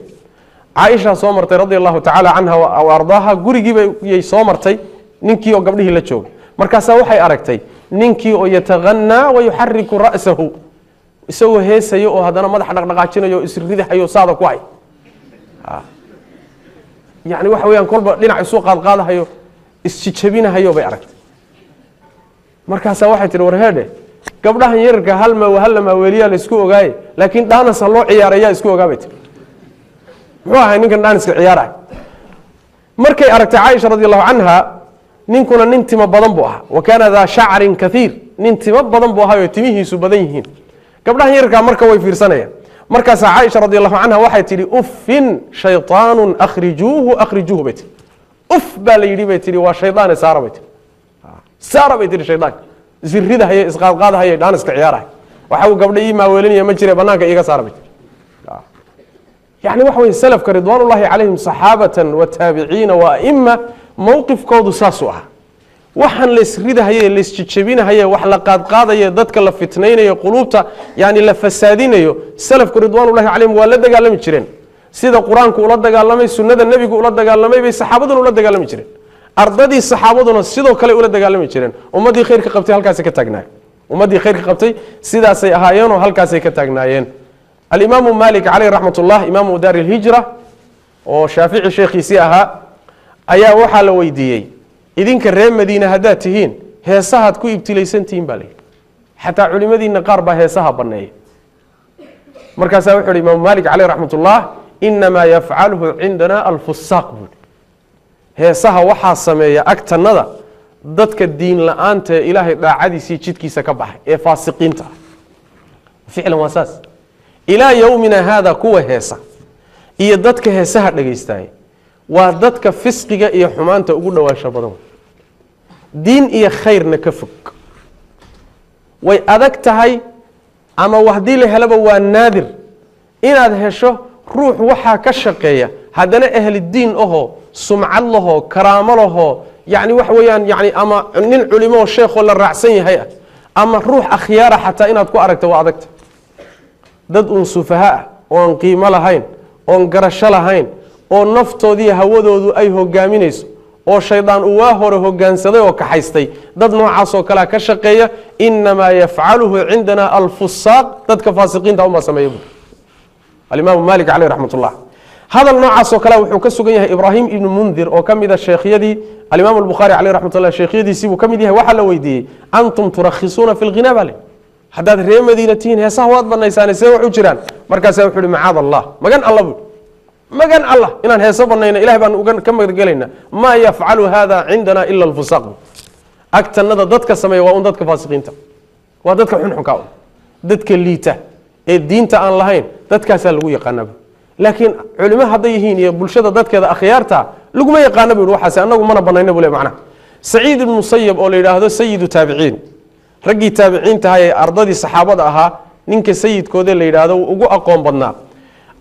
Caaisha soo martay radiyallahu ta'ala anha wa ardaaha gurigii bay soo martay ninkii oo gabdhihii la joogay markaas waxay aragtay ninkii oo yataganna wa yuharriku ra'sahu isagoo heesayo oo hadana madax dhaqdhaqaajinayo isridahayo saada ku hay yaani waxa weeyaan kolba dhinac isu qaadqaadahayo isjijabinahayo bay aragtay markaas waxay tiri warheede gabdhahan yarka hal ma weeliya la isku ogaay laakiin dhaanasa loo ciyaaraya isku ogaabay muxuu ahay ninkan dhaaniska ciyaaray markay aragtay Caaisha radiyallahu anha ninkuna nin timo badan buu ahaa wa kana dha sha'rin kathiir nin timo badan buu ahaa oo timihiisu badan yihiin gabdhahan yarka marka way fiirsanayaan markaas Caaisha radiyallahu anha waxay tiri uffin shaytaanun akhrijuhu bayt uff baa la yiri bay tiri waa shaytaan saara bay tiri shaytaan zirrida hay isqaadqaadahay dhaaniska ciyaaray waxa uu gabdhii ma weelinaya ma jiray banaanka iga saara bay يعني وحوي سلف رضوان الله عليهم صحابة وتابعين وأئمة موقف كودو ساسوها وحن لسريده هي لسجبينه هي وحلقات قاده يددك لفتنين قلوبته يعني لفسادين سلف رضوان الله عليهم ولا دغالمي جيرين سيده قرانك ولا دغالمي سنده النبي ولا دغالمي بي صحابته ولا دغالمي جيرين ardadii saxaabaduna sidoo kale ula dagaalami jireen ummadii khayrka qabtay halkaas ka taagnaa ummadii khayrka qabtay sidaas ay ahaayeen oo halkaas ay ka taagnaayeen الإمام مالك عليه رحمة الله إمام دار الهجرة وشافعي شيخي سيها أيا وحال ويديي إذن كريم مدينة هداتهين هي صهد كو ابتليسنتين بالي حتى علم مدينة قاربة هي صهد بني مركز وحر الإمام مالك عليه رحمة الله إنما يفعله عندنا الفساق هي صهد وحا سمية أكتر نظر ضدك الدين لأنت إلهي لا عادي سيجيتكي سكبح إيه فاسقين فعلا واساس إلى يومنا هذا كوة هيسا إيه دادك هيساها لغيستاي ودادك فسقك إيه حمانتا أقول واشبادون دين إيه خير نكفك وي أدكتهاي أما وحدي لهلبا والنادر إن هذا هشو روح وحا كشقية هذا أهل الدين أهو سمع الله كرام الله يعني وحويان يعني أما نين علماء الشيخ ولا الرعسين هيا أما روح أخيارة حتى إن أدكو أركت وأدكت dad un sufaha oo qiimo lahayn oo garasho lahayn oo naftoodii hawadoodu ay hogaaminayso oo shaydaan uu hore hogaansaday oo ka haystay dad noocaas oo kala ka shaqeeya inma yaf'aluhu indana al-fusaq dadka faasiqiinta uma sameeyo al-imam Malik alayhi rahmatullah hada noocaas oo kala wuxuu ka sugan yahay Ibrahim ibn Mundhir oo kamida sheekhyadii al-imam al-Bukhari alayhi rahmatullah sheekhyadiisi uu kamid yahay waxa la weydiiyay antum turakhisuna fil ghinaba haddaad reer madiinatiin heesaha waad banaysaan see wax u jiraan markaas wuxuu yiri macaad Allah magan Allah inaan heeso banayna ilaahay baan uga ka magagalayna ma yaf'alu hada indana illa al-fusaq agtanada dadka sameeyo waa dadka faasiqiinta waa dadka xunxunka dadka liita ee diinta aan lahayn dadkaas lagu yaqaanaba laakiin culimada haday yihiin iyo bulshada dadkeeda akhyaarta lagu ma yaqaanaba waxaas anagu mana banayna buu leeyahay macna Saciid ibn Musayyib oo la yiraahdo sayyidu taabiciin ragii taabiciinta ay ardadii saxaabada ahaa ninka sayidkooda la yiraahdo ugu aqoon badnaa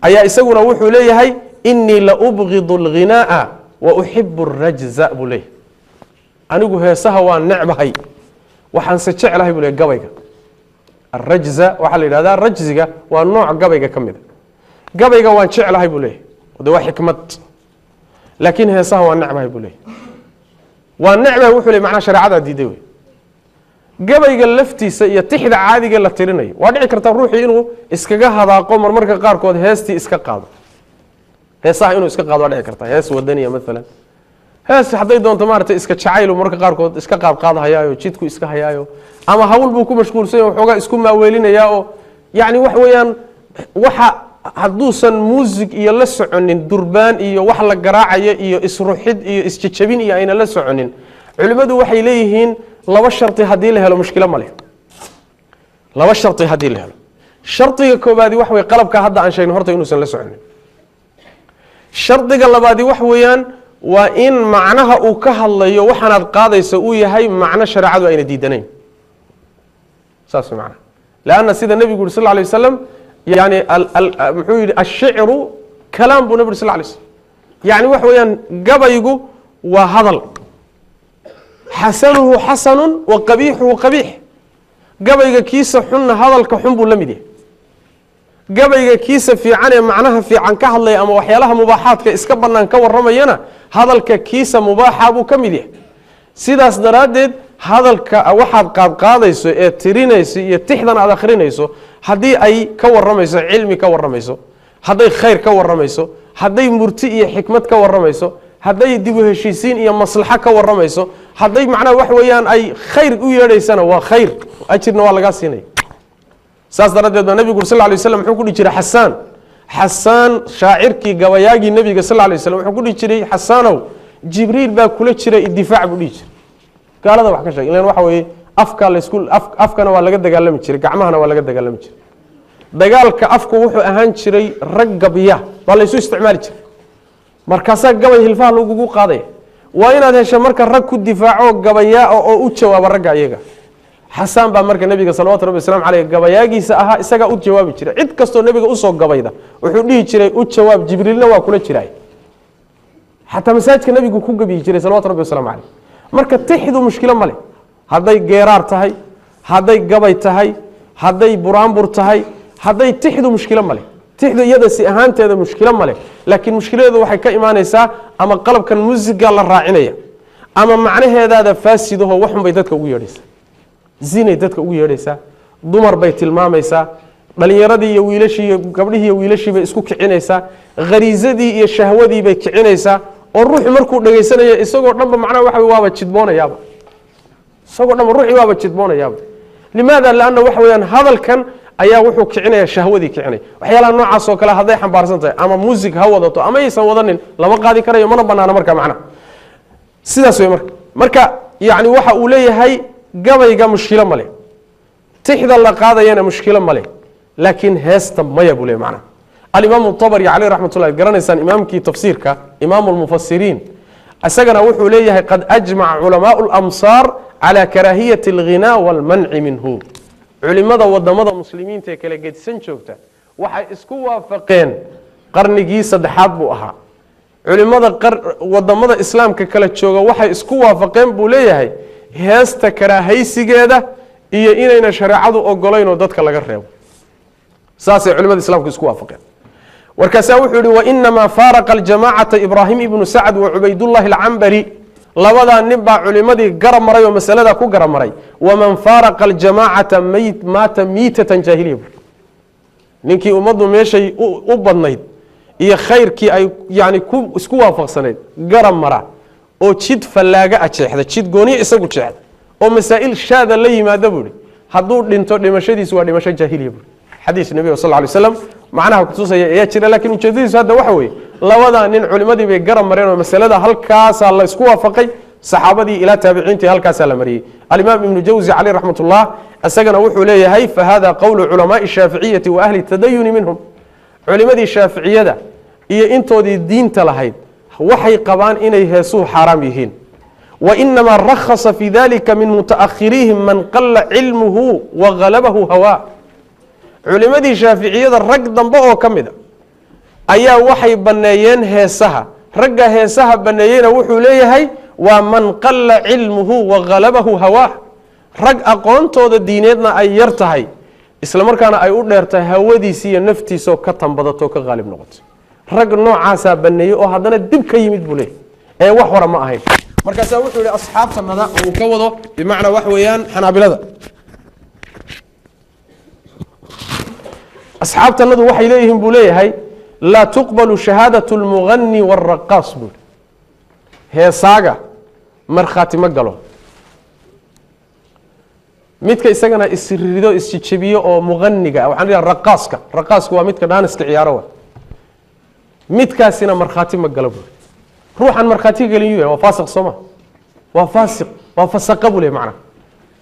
ayaa isaguna wuxuu leeyahay inni la ubghidu al-ghinaa wa uhibbu ar-rajza bulay anigu heesaha waan necbahay waxaan se jecelahay bulay gabayga الرجزة waxaa la yidhahdaa rajziga waa nooc gabayga ka mida gabayga waan jeclahay buu leeyahay de waa xikmad laakiin heesaha waan necbahay buu leeyahay waan necbahay wuxuu leeyahay macnaha shareecada diiday wey gabayga laftiisa iyo tixda caadiga la tirinayo waa dhici karta ruuxii inuu iskaga hadaaqo marmarka qaarkood heestii iska qaado heesaha inuu iska qaado waa dhici karta hees wadaniya maalan hees hadday doonto maaragtay iska jacayl marka qaarkood iska qaadqaadahayaayo jidku iska hayaayo ama hawl buu ku mashquulsan yahay waxoogaa isku maaweelinayaa oo yacni wax weeyaan waxa hadduusan muusig iyo la soconin durbaan iyo wax la garaacayo iyo isruxid iyo isjejabin iyo ayna la soconin culimmadu waxay leeyihiin laba sharti haddii la helo mushkilo ma leh laba sharti haddii la helo shardiga koobaadi wax wey qalabka hadda aan sheegno horta inuusan la soconin shardiga labaadi wax weeyaan waa in macnaha uu ka hadlayo waxaanaad qaadaysa uu yahay macno shareecadu ayna diidanayn saas macna laanna sida nabigu yiri sallallahu alayhi wasallam yani muxuu yiri ash-shi'ru kalaam buu nabigu sallallahu alayhi wasallam yani wax weeyaan gabaygu waa hadal xasanuhu xasanun wa qabiixuhu qabiix gabayga kiisa xunna hadalka xun buu la mid yahay gabayga kiisa fiican ee macnaha fiican ka hadlaya ama waxyaalaha mubaaxaadka iska bannaan ka warramayana hadalka kiisa mubaaxa buu ka mid yahay sidaas daraaddeed hadalka waxaad qaadqaadayso ee tirinayso iyo tixdan aad akhrinayso haddii ay ka warramayso cilmi ka warramayso hadday khayr ka warramayso hadday murti iyo xikmad ka warramayso hadday dib u heshiisiin iyo maslaxo ka warramayso hadday macnaha wax weeyaan ay khayr u yeedhaysana waa khayr ajirna waa lagaa siinaya saas daraaddeed baa nabigu sal lay waslam wuxuu ku dhihi jiray xasaan shaacirkii gabayaagii nabiga sal lay waslam wuxuu ku dhihi jiray xasaanow jibriil baa kula jiray idifaac buu dhihi jiray gaalada wax ka sheeg ilan waxa weeye afkana waa laga dagaalami jiray gacmahana waa laga dagaalami jiray dagaalka afku wuxuu ahaan jiray rag gabya baa laysu isticmaali jiray markaasaa gabay hilfaha lagugu qaadaya waa inaad hesho marka rag ku difaaco gabayaa oo u jawaaba ragga iyaga xasaan baa marka nabiga salawaatu rabbi wasalaamu caleyh gabayaagiisa ahaa isagaa u jawaabi jiray cid kastoo nabiga usoo gabayda wuxuu dhihi jiray u jawaab jibriilna waa kula jiraay xataa masaajidka nabigu ku gabiyi jiray salawatu rabbi wasalaamu caleyh marka tixdu mushkilo ma leh hadday geeraar tahay hadday gabay tahay hadday buraanbur tahay hadday tixdu mushkilo ma leh tixdu iyada si ahaanteeda mushkilo ma leh laakiin mushkiladeedu waxay ka imaanaysaa ama qalabkan muusiga la raacinaya ama macnaheedaada faasidaho waxun bay dadka ugu yeedhaysaa zinay dadka ugu yeedhaysaa dumar bay tilmaamaysaa dhalinyaradii iyo wiilashii iyo gabdhihii iyo wiilashii bay isku kicinaysaa khariisadii iyo shahwadii bay kicinaysaa oo ruuxu markuu dhagaysanayo isagoo dhanba macnaha waxa waaba jidboonayaaba isagoo dhanba ruuxii waaba jidboonayaaba limaada laanna waxa weeyaan hadalkan ayaa wuxuu kicinaya shahwadii kicinaya waxyaalaha noocaas oo kale hadday xambaarsan tahay ama muusig ha wadato ama aysan wadanin lama qaadi karayo mana banaana marka macnaha sidaas wey marka yacni waxa uu leeyahay gabayga mushkilo ma leh tixda la qaadayana mushkilo ma leh laakiin heesta maya buu leeyahay macnaha alimaamu tabari caleyh raxmatullahi garanaysaan imaamkii tafsiirka imaamu lmufasiriin isagana wuxuu leeyahay qad ajmaca culamaau lamsaar calaa karaahiyati alghinaa walmanci minhu culimada wadamada muslimiinta ee kala gedisan joogta waxay isku waafaqeen qarnigii saddexaad buu ahaa culimada wadamada islaamka kala jooga waxay isku waafaqeen buu leeyahay heesta karaahaysigeeda iyo inayna shareecadu ogolayn oo dadka laga reebo saasay culimada islaamku isku waafaqeen warkaasaa wuxuu yihi wainamaa faaraqa aljamacata ibraahim ibnu sacd wa cubaydullahi alcambari labadaa nin baa culimadii garab maray oo masalada ku garab maray waman faaraqa aljamacata maata miitatan jaahiliya bu ninkii ummaddu meeshay u badnayd iyo khayrkii ay yani isku waafaqsanayd garab mara oo jid fallaaga a jeexda jid gooniya isagu jeexda oo masaa'il shaada la yimaada buu ihi hadduu dhinto dhimashadiisu waa dhimasho jaahiliya buu xadiis nabiga sal lla lay slam macnaha kutusaya ayaa jira laakiin ujeedadiisu hadda waxa weeye labadaa nin culimadii bay garab mareen oo masalada halkaasaa la isku waafaqay saxaabadii ilaa taabiciintii halkaasaa la mariyey alimaam ibnu jawzi caleyh raxmat ullah isagana wuxuu leeyahay fahada qowlu culamaai shaaficiyati wa ahli tadayuni minhum culimadii shaaficiyada iyo intoodii diinta lahayd waxay qabaan inay heesuhu xaaraam yihiin wainamaa rakhasa fi dalika min mutaakhiriihim man qala cilmuhu wagalabahu hawaa culimadii shaaficiyada rag dambe oo ka mida ayaa waxay banneeyeen heesaha ragga heesaha banneeyeyna wuxuu leeyahay waa man qalla cilmuhu wagalabahu hawaa rag aqoontooda diineedna ay yar tahay isla markaana ay u dheertahay hawadiisa iyo naftiisa oo ka tambadato ka qaalib noqoto rag noocaasa baneeyay oo haddana dib ka yimid buu leeyahay ee wax hore ma ahayn markaasaa wuxuu yihi asxaabtanada uu ka wado bimacnaa wax weeyaan xanaabilada asxaabtanadu waxay leeyihiin buu leeyahay laa tuqbalu shahaadatu lmugani wاlraqaas buu heesaaga markhaati ma galo midka isagana isrido isjijabiyo oo muganiga waxaan leeyahay raqaaska waa midka dhaaniska ciyaaro wa midkaasina markhaati ma galo buu ruuxan markhaati gelin yuu waa faasiq sooma waa faasiq waa fasaqa buu leeyahay macna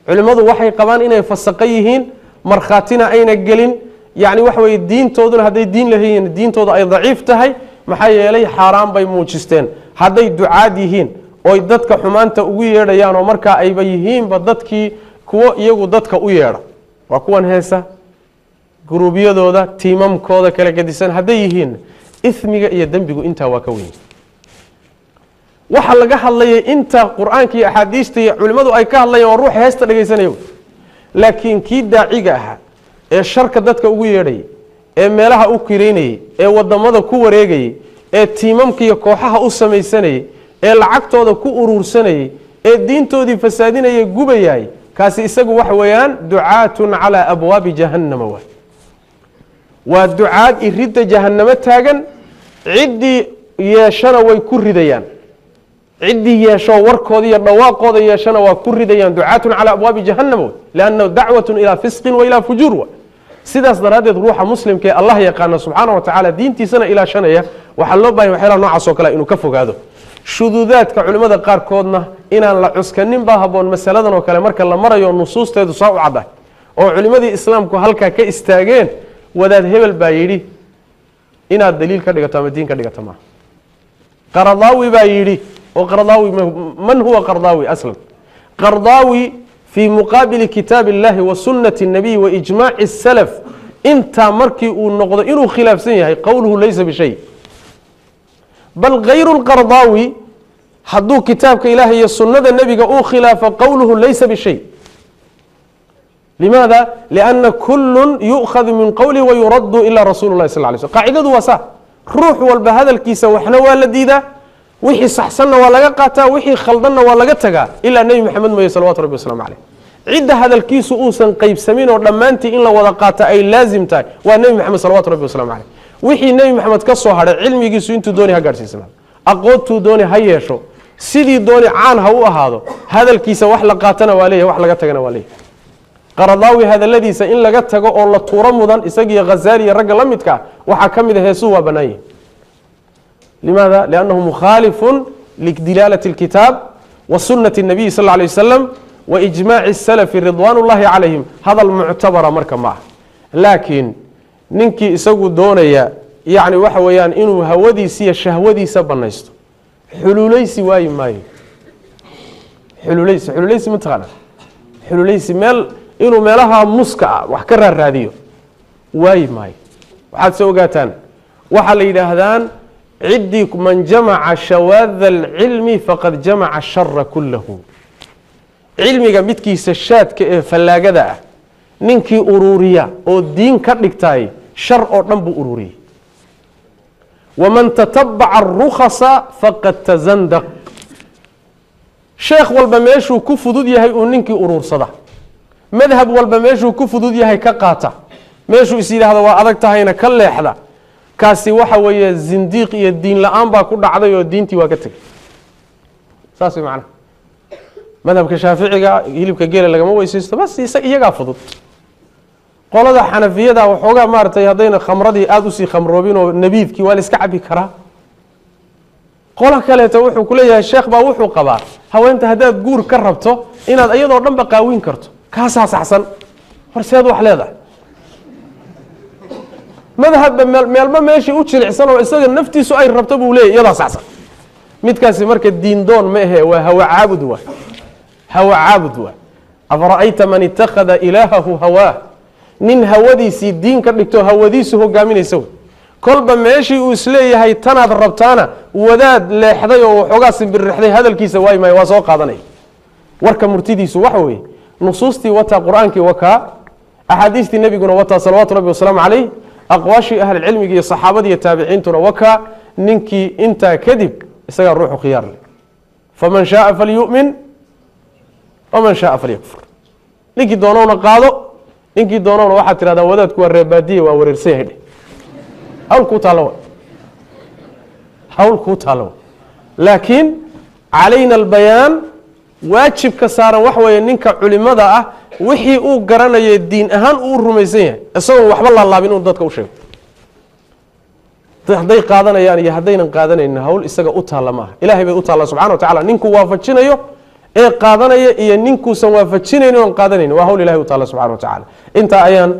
culimadu waxay qabaan inay fasaqa yihiin markhaatina ayna gelin yani waxa weeye diintooduna hadday diin lahayiin diintooda ay daciif tahay maxaa yeelay xaaraan bay muujisteen hadday ducaad yihiin oy dadka xumaanta ugu yeedhayaan oo markaa ayba yihiinba dadkii kuwo iyagu dadka u yeedha waa kuwan heesa guruubyadooda tiimamkooda kala gedisan hadday yihiin ismiga iyo dembigu intaa waa ka weyn waxa laga hadlayay inta qur-aanka iyo axaadiista iyo culimmadu ay ka hadlayaan waa ruux heesta dhegaysanaya laakiin kii daaciga ahaa ee sharka dadka ugu yeedhayay ee meelaha u kireynayay ee wadamada ku wareegayay ee tiimamka iyo kooxaha u samaysanayay ee lacagtooda ku uruursanayay ee diintoodii fasaadinaya gubayay kaasi isagu waxa weeyaan ducaatun calaa abwaabi jahannama waay waa ducaad iridda jahannamo taagan ciddii yeeshana way ku ridayaan ciddii yeesho warkooda iyo dhawaaqooda yeeshana waa ku ridayaan ducaatun calaa abwaabi jahannama way liannahu dacwatun ilaa fisqin wa ilaa fujuur wa sidaas daraaddeed ruuxa muslimka ee allah yaqaana subxaana wa tacaala diintiisana ilaashanaya waxaa loo baahanya waxyaalaha noocaas oo kale inuu ka fogaado shuduudaadka culimmada qaarkoodna inaan la cuskanin baa haboon masaladan oo kale marka la marayo nusuusteedu saa u caddahay oo culimmadii islaamku halkaa ka istaageen wadaad hebel baa yidhi inaad daliil ka dhigato ama diin ka dhigato maaha qaradaawi baa yidhi oo qaradaawi man huwa qaradaawi aslan qaradaawi fii muqaabili kitaabi اllahi wa sunati الnabiy wa ijmaaci الsalaf intaa markii uu noqdo inuu khilaafsan yahay qowluhu laysa bishay bal kayru اlqardaawi hadduu kitaabka ilahi iyo sunada nebiga uu khilaafo qowluhu laysa bishay limaada lianna kullu yu'khadu min qowlihi wayuradu ila rasuulu lahi sal lay slm qaacidadu waa saa ruux walba hadalkiisa waxna waa la diidaa wixii saxsanna waa laga qaataa wixii khaldanna waa laga tagaa ilaa nebi maxamed mooye salawatu rabbi waslamu caleyh cidda hadalkiisu uusan qaybsamin oo dhammaantii in la wada qaata ay laazim tahay waa nebi maxamed salawatu rabbi waslamu caleyh wixii nebi maxamed ka soo hadhay cilmigiisu intuu dooni ha gaadhsiisanaado aqoontuu dooni ha yeesho sidii dooni caan ha u ahaado hadalkiisa wax la qaatana waa leeyahy wax laga tagana waa leeyahy qaradaawi hadaladiisa in laga tago oo la tuuro mudan isagiiyo ghazaali iyo ragga la midka ah waxaa ka mid a heesuu waa bannaan yihin limaada liannahu mukhaalifun lidilaalati اlkitaab wa sunati الnabiyi sal lla lay wasalam wa ijmaaci الsalafi ridwaan ullahi calayhim hadal muctabara marka ma ah laakiin ninkii isagu doonaya yani waxa weeyaan inuu hawadiisa iyo shahwadiisa banaysto xululaysi waayi maayo xululaysi mataqaana xululaysi meel inuu meelaha muska ah wax ka raaraadiyo waayi maayo waxaad soo ogaataan waxaa la yidhaahdaan ciddii man jamaca shawaada alcilmi faqad jamaca shara kullahu cilmiga midkiisa shaadka ee fallaagada ah ninkii uruuriya oo diin ka dhigtaay shar oo dhan buu ururiyey waman tatabaca arukhasa faqad tazandaq sheekh walba meeshuu ku fudud yahay uu ninkii uruursada madhab walba meeshuu ku fudud yahay ka qaata meeshuu is yidhaahdo waa adag tahayna ka leexda kaasi waxa weeye zindiiq iyo diin la-aan baa ku dhacday oo diintii waa ka tegay saas way macnaha madhabka shaaficiga hilibka geela lagama weysaysto bas iyagaa fudud qolada xanafiyada waxoogaa maaragtay haddayna khamradii aada usii khamroobin oo nabiidkii waa la iska cabi karaa qola kaleeto wuxuu ku leeyahay sheekh baa wuxuu qabaa haweenta haddaad guur ka rabto inaad iyadoo dhan ba qaawin karto kaasaa saxsan horseed wax leedahay madhabba meelba meeshii u jilicsan oo isaga naftiisu ay rabto buu leeyahy iyadaa saxsan midkaasi marka diindoon ma ahe waa hawa caabud waay hawa caabud waay afara'ayta man itakhada ilaahahu hawaah nin hawadiisii diin ka dhigto hawadiisu hogaaminaysa kolba meeshii uu isleeyahay tanaad rabtaana wadaad leexday oo waxoogaa simbirixday hadalkiisa waay maayo waa soo qaadanaya warka murtidiisu waxa weeye nusuustii wataa qur-aankii wakaa أحاديث النبي قلنا وتا صلوات ربي وسلام عليه أقواشي أهل العلم يا صحابة يا تابعين ترى وكا ننكي أنت كذب استجى الروح خيار لي فمن شاء فليؤمن ومن شاء فليكفر ننكي دونونا قادو ننكي دونونا واحد ترى هذا ودت كوا الربادية وورسيه حول كوتالو حول كوتالو لكن علينا البيان واجب كسارا وحوى ننك علماء وحي او قرانيا الدين اهان او رميسان اسagoo waxba la laabin oo dadka u sheego haday qaadanayaan iyo hadaynan qaadanayna hawl isaga u taalama ilaahay bay u taala subhanahu wa ta'ala ninku waafajinayo ee qaadanaya iyo ninku san waafajinayno oo qaadanayna waa hawl ilaahay u taala subhanahu wa ta'ala inta ayaan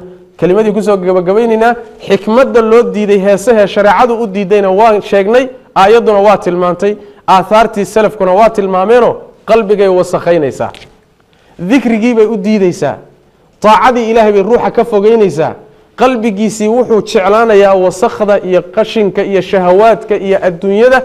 kalimadii ku soo gabagabaynina xikmadda loo diiday heesaha shariicadu u diidayna waan sheegnay aayaduna waa tilmaantay aathartii salafkuna waa tilmaameeno qalbigay wasakhaynaysa ذكري bay u diidaysaa taacadii ilaahay bay ruuxa ka fogeynaysaa qalbigiisii wuxuu jeclaanayaa wasakhda iyo qashinka iyo shahawaadka iyo adduunyada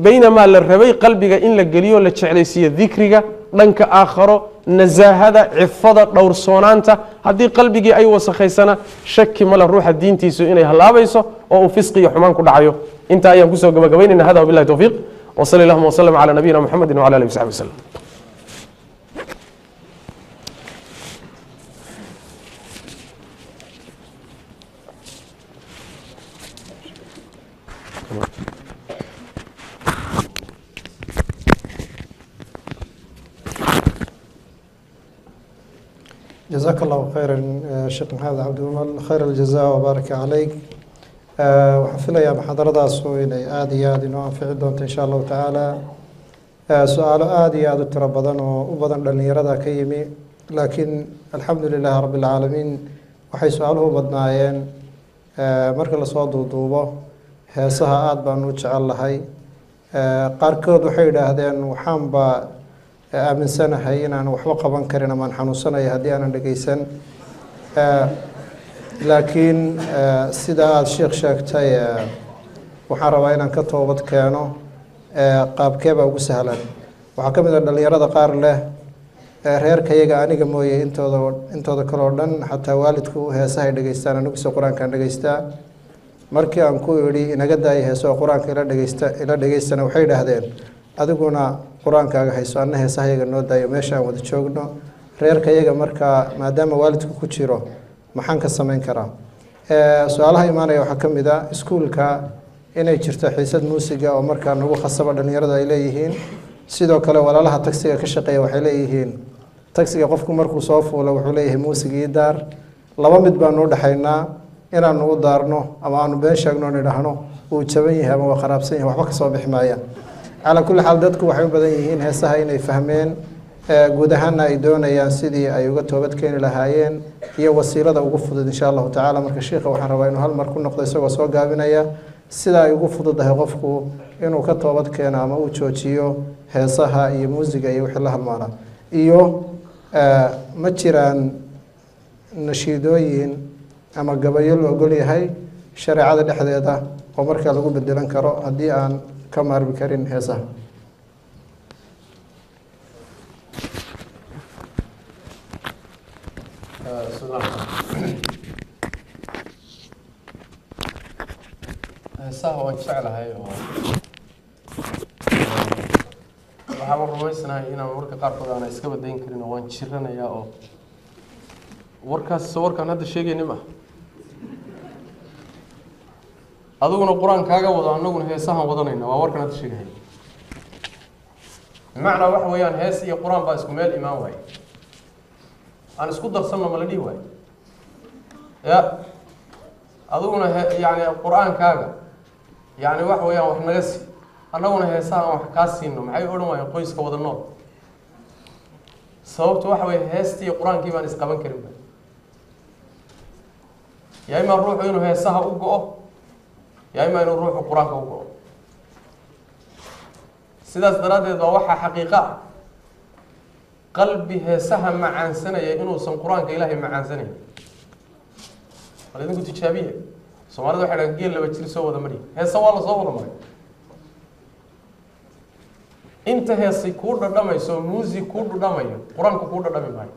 baynamaa la rabay qalbiga in la geliyo la jeclaysiiyo dhikriga dhanka aakhiro nazaahada cifada dhowrsoonaanta haddii qalbigii ay wasakhaysana shaki mala ruuxa diintiisu inay halaabayso oo uu fisqi iyo xumaan ku dhacayo inta ayaan kusoo gabagabaynayna hada billahi tawfiiq wa sallallahu wa sallam ala nabiyina muhammadin wa ala alihi wa sahbihi sallam جزاك الله خيرا شيخ محمد عبد المال خير الجزاء وبارك عليك وحفل يا محاضرة سوين آدي آدي نوافع دونت إن شاء الله تعالى سؤال آدي آدي تربضان وبضان لن يردا كيمي لكن الحمد لله رب العالمين وحي سؤاله بدنايين مركز الصوت وضوبه هسها آد بانو جعل لهي قاركود وحيد هذين وحام با aaminsanahay inaan waxba qaban karin ama aan xanuunsanahay haddii aanan dhegeysan laakiin sida aada sheekh sheegtay waxaan rabaa inaan ka toobad keeno qaabkeebaa ugu sahlan waxaa ka mid ah dhalinyarada qaar leh reerkayaga aniga mooye intooda kale oo dhan xataa waalidku heesahay dhegeystaan aniguse qur-aankaan dhegeystaa markii aan ku idhi inaga daaya heeso qur-aanka ila dhegeystana waxay idhaahdeen adiguna qur-aankaaga hayso anna heesahayaga noo daayo meesha aan wada joogno reerkayaga markaa maadaama waalidku ku jiro maxaan ka samayn karaa su-aalaha imaanaya waxaa ka mid ah iskuulka inay jirto xiisad muusiga oo markaa nagu khasaba dhalinyaradu ay leeyihiin sidoo kale walaalaha tagsiga ka shaqeeya waxay leeyihiin tagsiga qofku markuu soo fuulo wuxuu leeyahay muusig ii daar laba mid baanu u dhexaynaa inaanu u daarno ama aanu been sheegno o nidhaahno wuu jaban yahay ama waa kharaabsan yahay waxba kasoo bixi maaya calaa kulli xaal dadku waxay u badan yihiin heesaha inay fahmeen guud ahaanna ay doonayaan sidii ay uga toobad keeni lahaayeen iyo wasiilada ugu fudud insha allahu tacaala marka sheikha waxaan rabaa inuu hal mar ku noqdo isagoo soo gaabinaya sida ay ugu fududahay qofku inuu ka toobad keeno ama uu joojiyo heesaha iyo muusiga iyo wixii la halmaana iyo ma jiraan nashiidooyin ama gabayo la ogol yahay shareecada dhexdeeda oo markaa lagu bedelan karo haddii aan ka maarmi karin heesaha heesaha waan jeclahay oo waxaan rumaysanahay inaan warka qaarkood aan iska badayn karin oo waan jiranayaa oo warkaan hadda sheegayni ma aduguna qur-aankaaga wado anaguna heesahan wadanayna waa warkan hadda sheegahay bimacnaa waxa weeyaan hees iyo qur-aan baa isku meel imaan waaye aan isku darsanno ma la dhihi waayo ya aduguna yani qur-aankaaga yani waxa weeyaan wax naga sii annaguna heesaha aan wax kaa siino maxay odhan waayeen qoyska wada nool sababtu waxa weeye heestii iyo qur-aankii baan isqaban karin yaa imaa ruuxu inuu heesaha u go-o yaa imaa inuu ruuxu qur-aanka u go-o sidaas daraaddeed baa waxaa xaqiiqa ah qalbi heesaha macaansanaya inuusan qur-aanka ilaahay macaansanayn bal idinku tijaabiya soomaalida waxay dhahan geel laba jir soo wada mariya heesa waa la soo wada maray inta heesay kuu dhadhamayso muusig kuu dhadhamayo qur-aanku kuu dhadhami maayo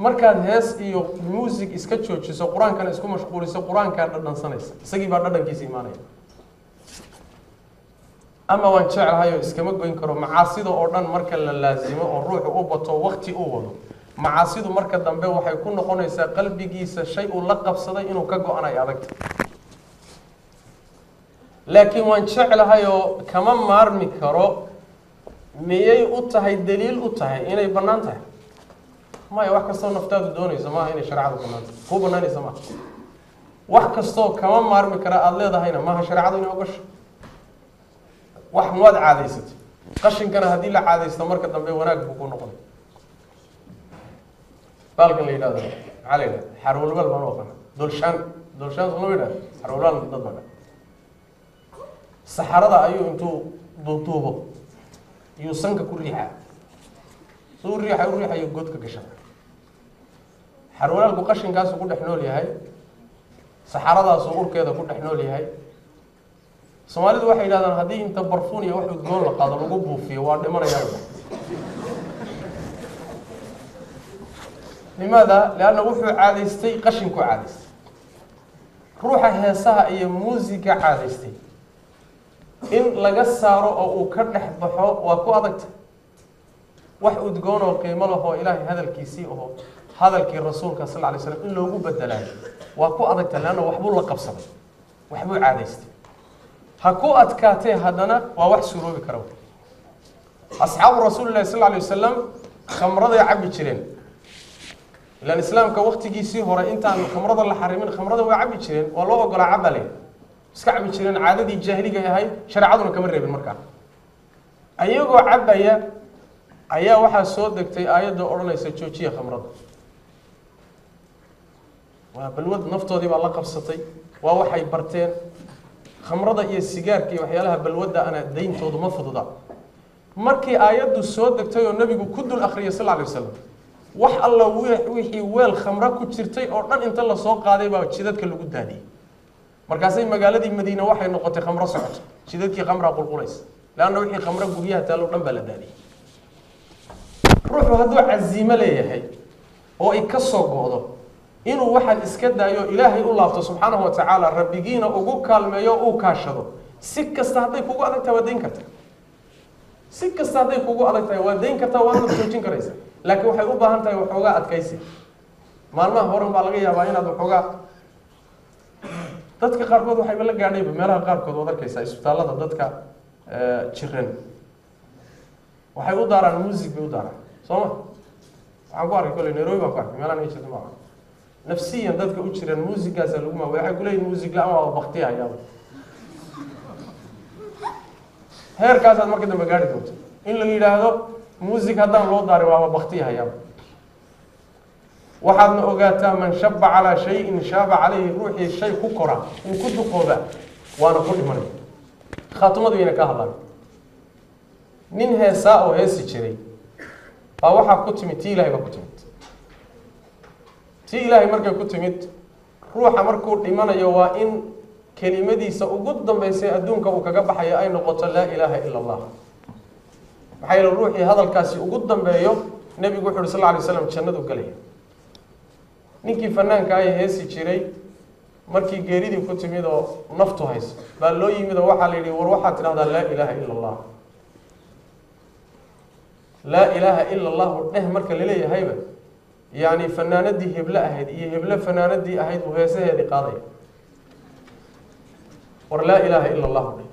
markaad hees iyo music iska joojiso qur-aankana isku mashquuliso qur-aankaa dhadhansanaysa isagii baa dhadhankiisa imaanaya ama waan jeclahay oo iskama goyn karo macaasida oo dhan marka la laasimo oo ruuxu u bato waqti uu wado macaasidu marka dambe waxay ku noqonaysaa qalbigiisa shay uu la qabsaday inuu ka go-anay adagta laakiin waan jeclahay oo kama maarmi karo miyay u tahay daliil u tahay inay bannaan tahay maya wax kastoo naftaadu doonayso maaha inay shareecadu bannaanta kuu bannaanaysa maaha wax kastoo kama maarmi kara aada leedahayna maaha shareecadu inay ogasho wax maad caadaysatay qashinkana haddii la caadaysto marka dambe wanaag buu ku noqonay baalkan la yidhahdo maxaa la yidhahda xarwalbal baan u aqaana dolshaan soo ma yidhahda xarwalbal dad baa saxarada ayuu intuu duuduubo iyuu sanka ku riixaa suu u riixayo godka gashada xarwalaalku qashinkaasuu ku dhex nool yahay saxaradaasuu urkeeda ku dhex nool yahay soomaalidu waxay yidhahdaan haddii inta barfuun iyo wax udgoon la qaado lagu buufiyo waa dhimanayaa limaada leanna wuxuu caadaystay qashinku caadaystay ruuxa heesaha iyo muusiga caadaystay in laga saaro oo uu ka dhex baxo waa ku adagta wax udgoon oo qiimo lahoo ilaahay hadalkiisii oo hadalkii rasuulka sal lay slam in loogu bedelaayo waa ku adagta leanna waxbuu la qabsaday waxbuu caadaystay ha ku adkaatee haddana waa wax suroobi kara asxaabu rasuuli lahi sal lay wasalam khamraday cabi jireen ilaan islaamka waktigiisii hore intaan khamrada la xarimin khamrada waa cabi jireen waa loo ogolaa cabale iska cabi jireen caadadii jaahiliga ahayd shareecaduna kama reebin markaa ayagoo cabaya ayaa waxaa soo degtay aayadda odhanaysa joojiya khamrada waa balwad naftoodii baa la qabsatay waa waxay barteen khamrada iyo sigaarka iyo waxyaalaha balwadda ana dayntoodu ma fududa markii aayaddu soo degtay oo nebigu ku dul akhriyay sal lay wasalam wax alla wixii weel khamro ku jirtay oo dhan inta lasoo qaaday baa jidadka lagu daadiyey markaasay magaaladii madiine waxay noqotay khamro socoto jidadkii khamraa qulqulaysa leanna wixii khamro guryaha taalo dhan baa la daadiyey ruuxu hadduu casiimo leeyahay oo ay ka soo go'do inuu waxaan iska daayo ilaahay u laabto subxaanahu wa tacaala rabbigiina ugu kaalmeeyo uu kaashado si kasta hadday kugu adag tahay waa dayn karta si kasta hadday kugu adag tahay waa dayn kartaa waadna joojin karaysa laakiin waxay u baahan tahay waxoogaa adkaysi maalmaha horan baa laga yaabaa inaad waxoogaa dadka qaarkood waxayba la gaadhayba meelaha qaarkood waad arkaysaa isbitaallada dadka jiran waxay u daaraan music bay u daaraan soo ma waxaan ku arkay kolley nairobi baan ku arkay meelahan ay jirta maaha nafsiyan dadka u jiraan muusigaasaa lagu maaway waxay kuleeyihin muusig la-aan waa baktiya hayaaba heerkaasaad marka dambe gaari doonto in la yidhaahdo muusig haddaan loo daarin waaba baktiya hayaaba waxaadna ogaataa man shaba calaa shayin shaaba calayhi ruuxii shay ku kora uu ku duqooba waana ku dhimanay khaatimadu yayna ka hadlaan nin heesaa oo heesi jiray baa waxaa ku timid tii ilahay baa ku timid tii ilaahay markay ku timid ruuxa markuu dhimanayo waa in kelimadiisa ugu dambaysay adduunka uu kaga baxayo ay noqoto laa ilaaha ila allah maxaa yeele ruuxii hadalkaasi ugu dambeeyo nebigu wuxu uhi sal lla alay slam jannadu galaya ninkii fanaanka ay heesi jiray markii geeridii ku timid oo naftu hayso baa loo yimid oo waxaa la yidhi war waxaad tidhahdaa laa ilaaha ila allah laa ilaaha ila allahu dheh marka laleeyahayba yani fanaanadii heble ahayd iyo heble fanaanadii ahayd uu heesaheedii qaadaya war laa ilaaha ila allahu dheh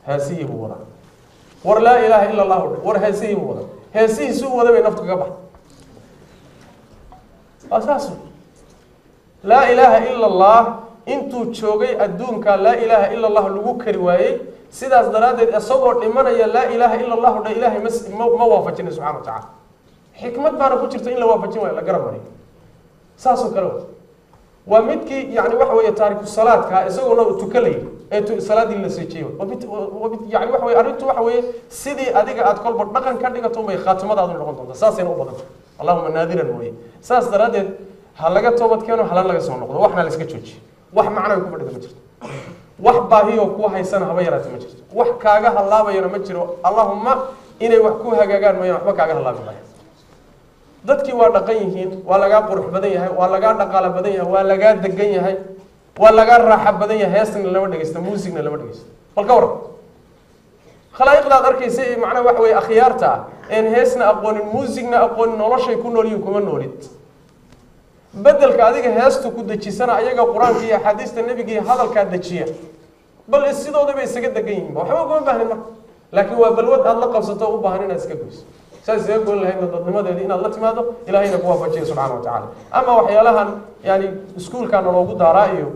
heesihii buu wadaa war laa ilaaha ila allahu dheh war heesihii buu wadaa heesihiisuu wada bay naftu kaga baxay waa saas laa ilaaha ila allah intuu joogay adduunka laa ilaaha ila allah lagu kari waayey sidaas daraaddeed isagoo dhimanaya laa ilaaha ila allahu dha ilaahay ma waafajinay subxana wa tacala xikmad baana ku jirta in la waafajin waayo la garan maayo saasoo kale waa midkii yani waxa weeye taariku salaadka isagoona tukalayay ee salaadii la seejiyo yani waxa weye arrintu waxa weeye sidii adiga aad kolba dhaqan ka dhigato bay khaatimadaadu noqon doonta saasayna u badanta allahuma naadiran mooye saas daraaddeed ha laga toobad keeno halan laga soo noqdo waxna la iska joojiyo wax macna ay ku fadhida ma jirto wax baahiyoo ku haysana haba yaraata ma jirto wax kaaga halaabayana ma jiro allahuma inay wax ku hagaagaan mooyaan waxba kaaga halaabi maayo dadkii waa dhaqan yihiin, waa lagaa qurux badan yahay, waa lagaa dhaqaalo badan yahay, waa lagaa degan yahay, waa lagaa raaxo badan yahay, heesna lama dhegeysta, muusigna lama dhegeysta. bal ka waran khalaa'iqdaad arkaysa ee macnaha waxa weeye akhyaarta ah een heesna aqoonin, muusigna aqoonin, noloshay ku nool yihiin kuma noolid. bedelka adiga heestu ku dejisana ayaga qur-aanka iyo axaadiista nebiga iyo hadalkaa dejiya, bal sidoodaba isaga degan yihiin, waxba ugama baahnin marka. laakiin waa balwad aad la qabsato u baahan inaad iska goyso. saas isaga goyn lahaydna dadnimadeedii inaad la timaado, ilaahayna ku waafajiya subxaana wa tacaala. ama waxyaalahan yani iskuulkaana loogu daaraa iyo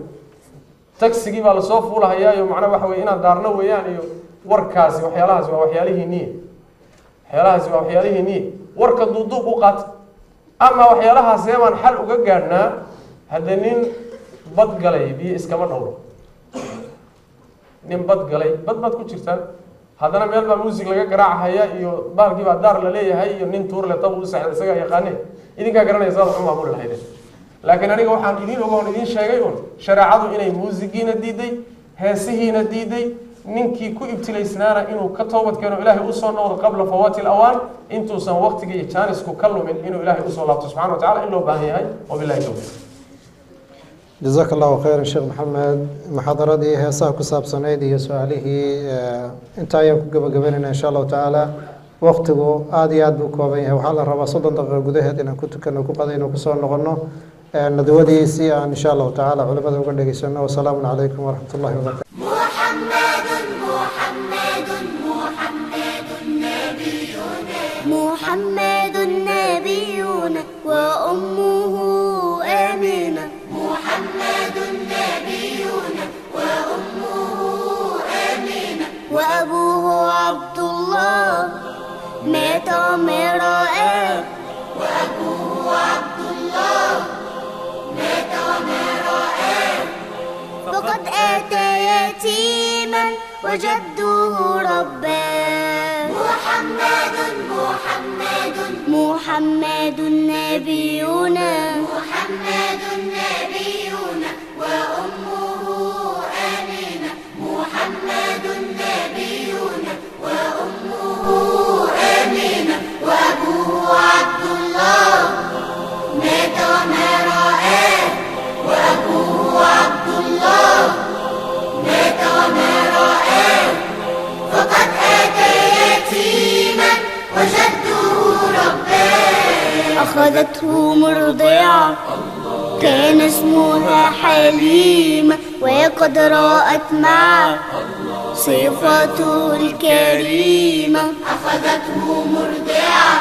tagsigii baa lasoo fuulahayaa iyo macnaha waxa weye inaad daarno weeyaan iyo warkaasi, waxyaalahaasi waa waxyaalihii niye, waxyaalahaasi waa waxyaalihii niye, warka duuduub u qaata. ama waxyaalahaasee baan xal uga gaadhnaa, hadda nin bad galay biyo iskama dhowro. nin bad galay, bad baad ku jirtaan, haddana meel baa muusig laga garaacahaya iyo baalkii baa daar la leeyahay iyo nin tuurle tabu u saxda isagaa yaqaane, idinkaa garanaya saad wax u maamuli lahaydeen. laakiin aniga waxaan idiin ogoon idiin sheegay un shareecadu inay muusigiina diiday, heesihiina diiday, ninkii ku ibtilaysnaana inuu ka toobad keeno, ilaahay usoo noqdo qabla fawaati alawaan, intuusan waqtiga iyo jaanisku ka lumin, inuu ilaahay usoo laabto subxana wa tacala in loo baahan yahay. wabillahi tawfiiq. jazaaka allahu khayran sheekh maxamed. muxaadaradii heesaha ku saabsanayd iyo su-aalihii intaa ayaan ku gabagabaynayna insha allahu tacaala. waqtigu aada iyo aad buu kooban yahay, waxaa la rabaa 30 daqiiqo gudaheed inaan ku tukano, ku qadayno, kusoo noqono nadwadii si aan insha allahu tacaala culimada uga dhegeysano. wasalaamu calaykum waraxmat ullahi wabarakatu. محمد نبينا وأمه آمنة. محمد نبينا وأمه آمنة. وأبوه عبد الله مات امرأة. وأبوه عبد الله مات امرأة. فقد أتى يتيما وجده رباه. محمد نبينا. محمد نبينا وأمه آمنة. محمد نبينا وأمه آمنة. وأبوه عبد الله مات امرأة. وأبوه عبد الله مات امرأة. فقد أتى يتيما وجده رباه. أخذته مرضعة كان اسمها حليمة، وقد رأت معه صفته الكريمة. أخذته مرضعة